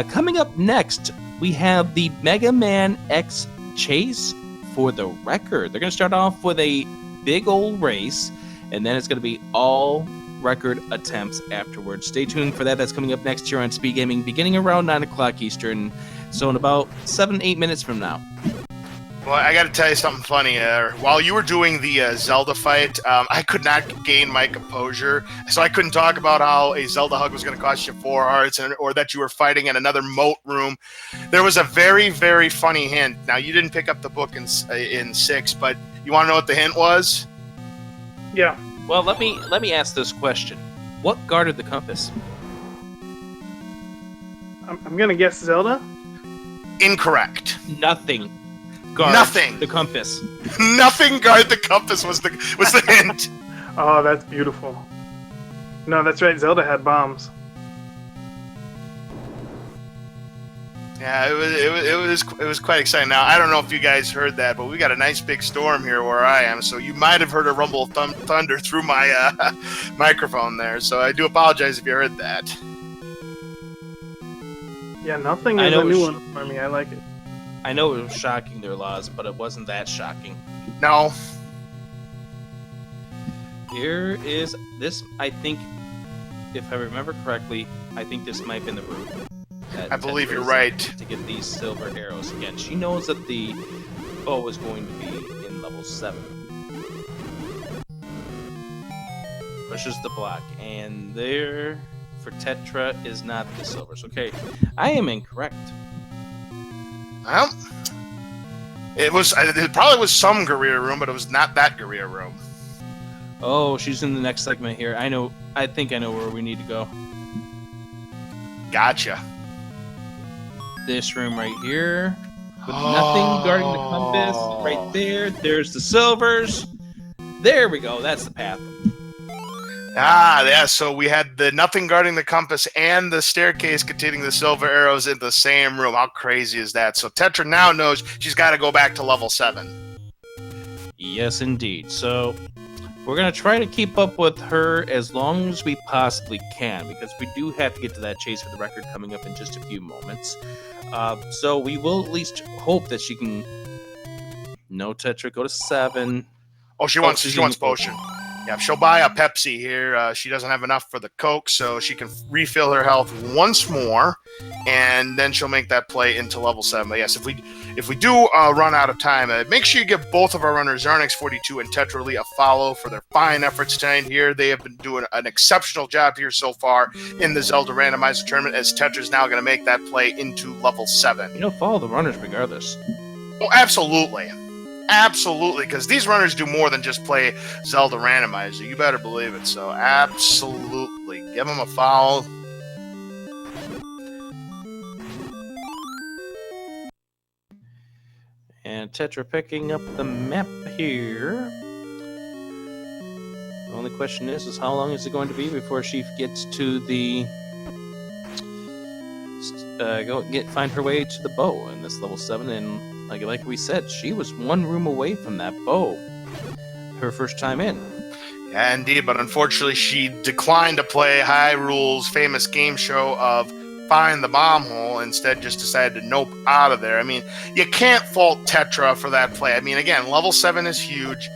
Coming up next, we have the Mega Man X Chase for the record. They're going to start off with a big old race, and then it's going to be all record attempts afterwards. Stay tuned for that. That's coming up next here on Speed Gaming, beginning around 9 o'clock Eastern, so in about 7-8 minutes from now. Well, I got to tell you something funny. While you were doing the Zelda fight, I could not gain my composure, so I couldn't talk about how a Zelda hug was going to cost you 4 hearts, or that you were fighting in another moat room. There was a very, very funny hint. Now, you didn't pick up the book in 6, but you want to know what the hint was? Yeah. Well, let me ask this question. What guarded the compass? I'm going to guess Zelda? Incorrect. Nothing. Nothing. The compass. Nothing guard the compass was the hint. Oh, that's beautiful. No, that's right. Zelda had bombs. Yeah, it was quite exciting. Now, I don't know if you guys heard that, but we got a nice big storm here where I am, so you might have heard a rumble of thunder through my microphone there. So I do apologize if you heard that. Yeah, nothing is a new one for me. I like it. I know it was shocking their laws, but it wasn't that shocking. No. Here is this. I think, if I remember correctly, I think this might have been the route. I believe you're Tetra's right. To get these silver arrows again. She knows that the bow is going to be in level 7. Pushes the block, and there for Tetra is not the silvers. Okay, I am incorrect. Well, it probably was some Guerrilla room, but it was not that Guerrilla room. Oh, she's in the next segment here. I think I know where we need to go. Gotcha. This room right here, with nothing guarding the compass. Right there. There's the silvers. There we go. That's the path. Yeah, so we had the nothing guarding the compass and the staircase containing the silver arrows in the same room. How crazy is that? So Tetra now knows she's got to go back to level 7. Yes, indeed. So we're going to try to keep up with her as long as we possibly can, because we do have to get to that chase for the record coming up in just a few moments. So we will at least hope that she can... No, Tetra, go to 7. Oh, she wants potion. Yeah, she'll buy a Pepsi here. She doesn't have enough for the Coke, so she can refill her health once more, and then she'll make that play into level 7. But yes, if we do run out of time, make sure you give both of our runners, Xarnax42 and Tetra Lee, a follow for their fine efforts tonight here. They have been doing an exceptional job here so far in the Zelda Randomizer tournament, as Tetra's now going to make that play into level 7. Follow the runners regardless. Oh, absolutely. Absolutely, because these runners do more than just play Zelda Randomizer. You better believe it. So, absolutely. Give them a follow. And Tetra picking up the map here. The only question is how long is it going to be before she gets to the... find her way to the bow in this level 7, and like we said, she was one room away from that bow her first time in. Yeah, indeed, but unfortunately she declined to play Hyrule's famous game show of Find the Bomb Hole, instead just decided to nope out of there. I mean, you can't fault Tetra for that play. I mean, again, level 7 is huge.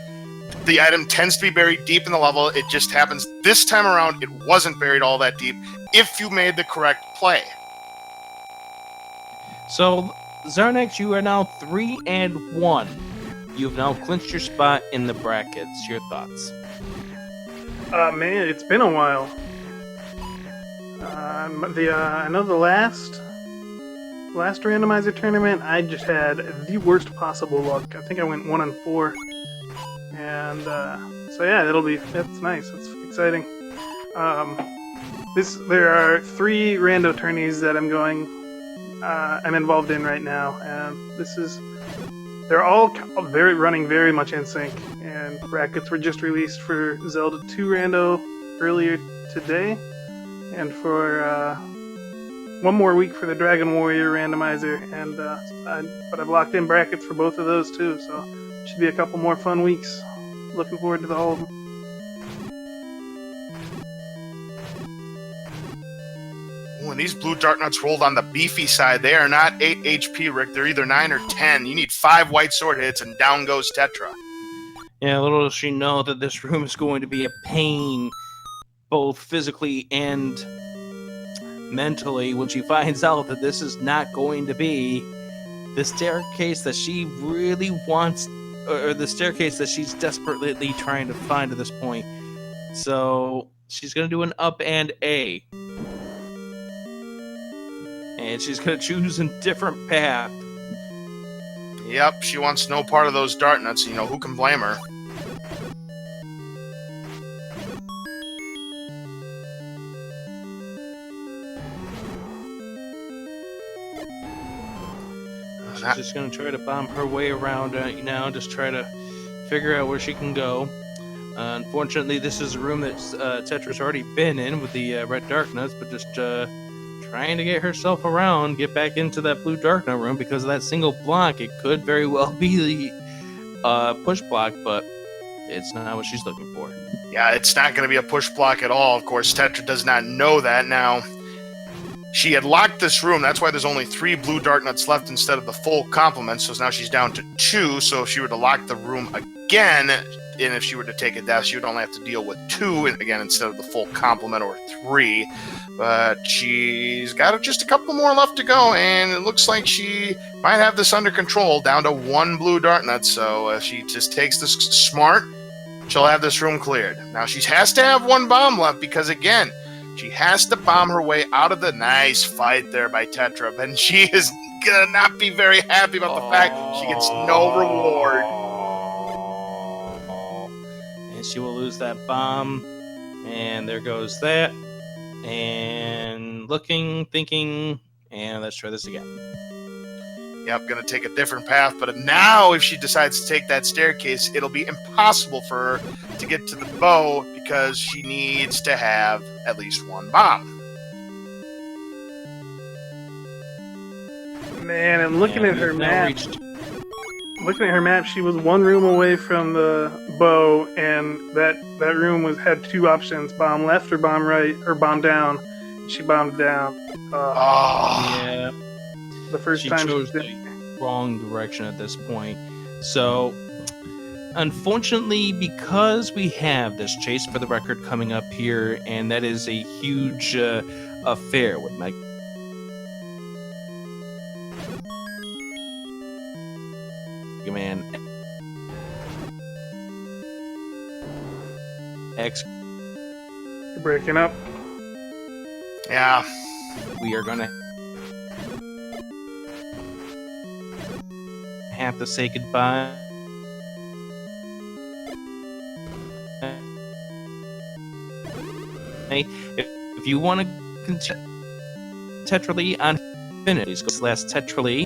The item tends to be buried deep in the level. It just happens this time around it wasn't buried all that deep if you made the correct play. So, Xarnax, you are now 3-1. You've now clinched your spot in the brackets. Your thoughts? Man, it's been a while. I know the last randomizer tournament, I just had the worst possible luck. I think I went 1-4, and so yeah, that's nice. It's exciting. There are 3 rando tourneys that I'm involved in right now, and they're all running very much in sync, and brackets were just released for Zelda 2 rando earlier today, and for one more week for the Dragon Warrior randomizer, and but I've locked in brackets for both of those too, so it should be a couple more fun weeks. Looking forward to the whole of them. When these blue Dark Nuts rolled on the beefy side, they are not 8 HP, Rick. They're either 9 or 10. You need 5 white sword hits, and down goes Tetra. Yeah, little does she know that this room is going to be a pain, both physically and mentally, when she finds out that this is not going to be the staircase that she really wants, or the staircase that she's desperately trying to find at this point. So she's going to do an up and A. And she's going to choose a different path. Yep, she wants no part of those Dart Nuts. Who can blame her? She's just going to try to bomb her way around just try to figure out where she can go. Unfortunately, this is a room that Tetra's already been in with the red Dark Nuts, but just trying to get herself around, get back into that blue Dark Nut room because of that single block. It could very well be the push block, but it's not what she's looking for. Yeah, it's not going to be a push block at all. Of course, Tetra does not know that. Now, She had locked this room. That's why there's only 3 blue dart nuts left instead of the full complement. So now she's down to 2. So if she were to lock the room again, and if she were to take a death, she would only have to deal with 2 again instead of the full complement or 3. But she's got just a couple more left to go, and it looks like she might have this under control, down to 1 blue dart nut. So if she just takes this smart, she'll have this room cleared. Now she has to have 1 bomb left because, again, she has to bomb her way out of the nice fight there by Tetra, and she is gonna not be very happy about the fact she gets no reward. And she will lose that bomb, and there goes that. And looking, thinking, and let's try this again. Yep, gonna take a different path, but now if she decides to take that staircase, it'll be impossible for her to get to the bow because she needs to have at least 1 bomb. Man, and looking at her map, she was 1 room away from the bow, and that room had 2 options: bomb left or bomb right, or bomb down. She bombed down. Yeah. The first She time chose she did. the wrong direction at this point. So, unfortunately, because we have this chase for the record coming up here, and that is a huge affair with Mega Man X, You're breaking up. Yeah. we are gonna have to say goodbye. If you want to continue Tetra Lee on Infinities, go slash Tetra Lee.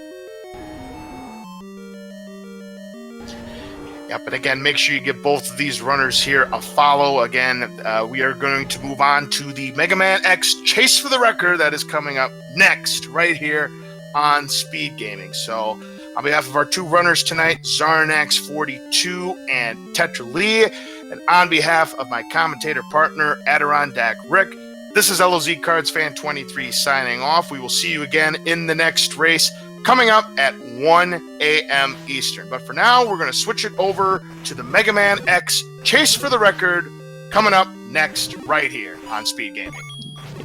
Yeah, but again, make sure you give both of these runners here a follow. Again, we are going to move on to the Mega Man X Chase for the Record that is coming up next, right here on Speed Gaming. So, on behalf of our 2 runners tonight, Xarnax42 and Tetra Lee, and on behalf of my commentator partner, Adirondack Rick, this is LOZ Cards Fan 23 signing off. We will see you again in the next race, coming up at 1 a.m. Eastern. But for now, we're going to switch it over to the Mega Man X Chase for the Record, coming up next right here on Speed Gaming.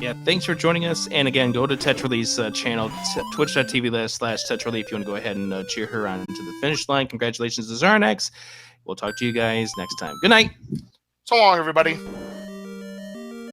Yeah, thanks for joining us. And again, go to Tetra Lee's channel, twitch.tv/Tetra Lee, if you want to go ahead and cheer her on to the finish line. Congratulations to Xarnax. We'll talk to you guys next time. Good night. So long, everybody.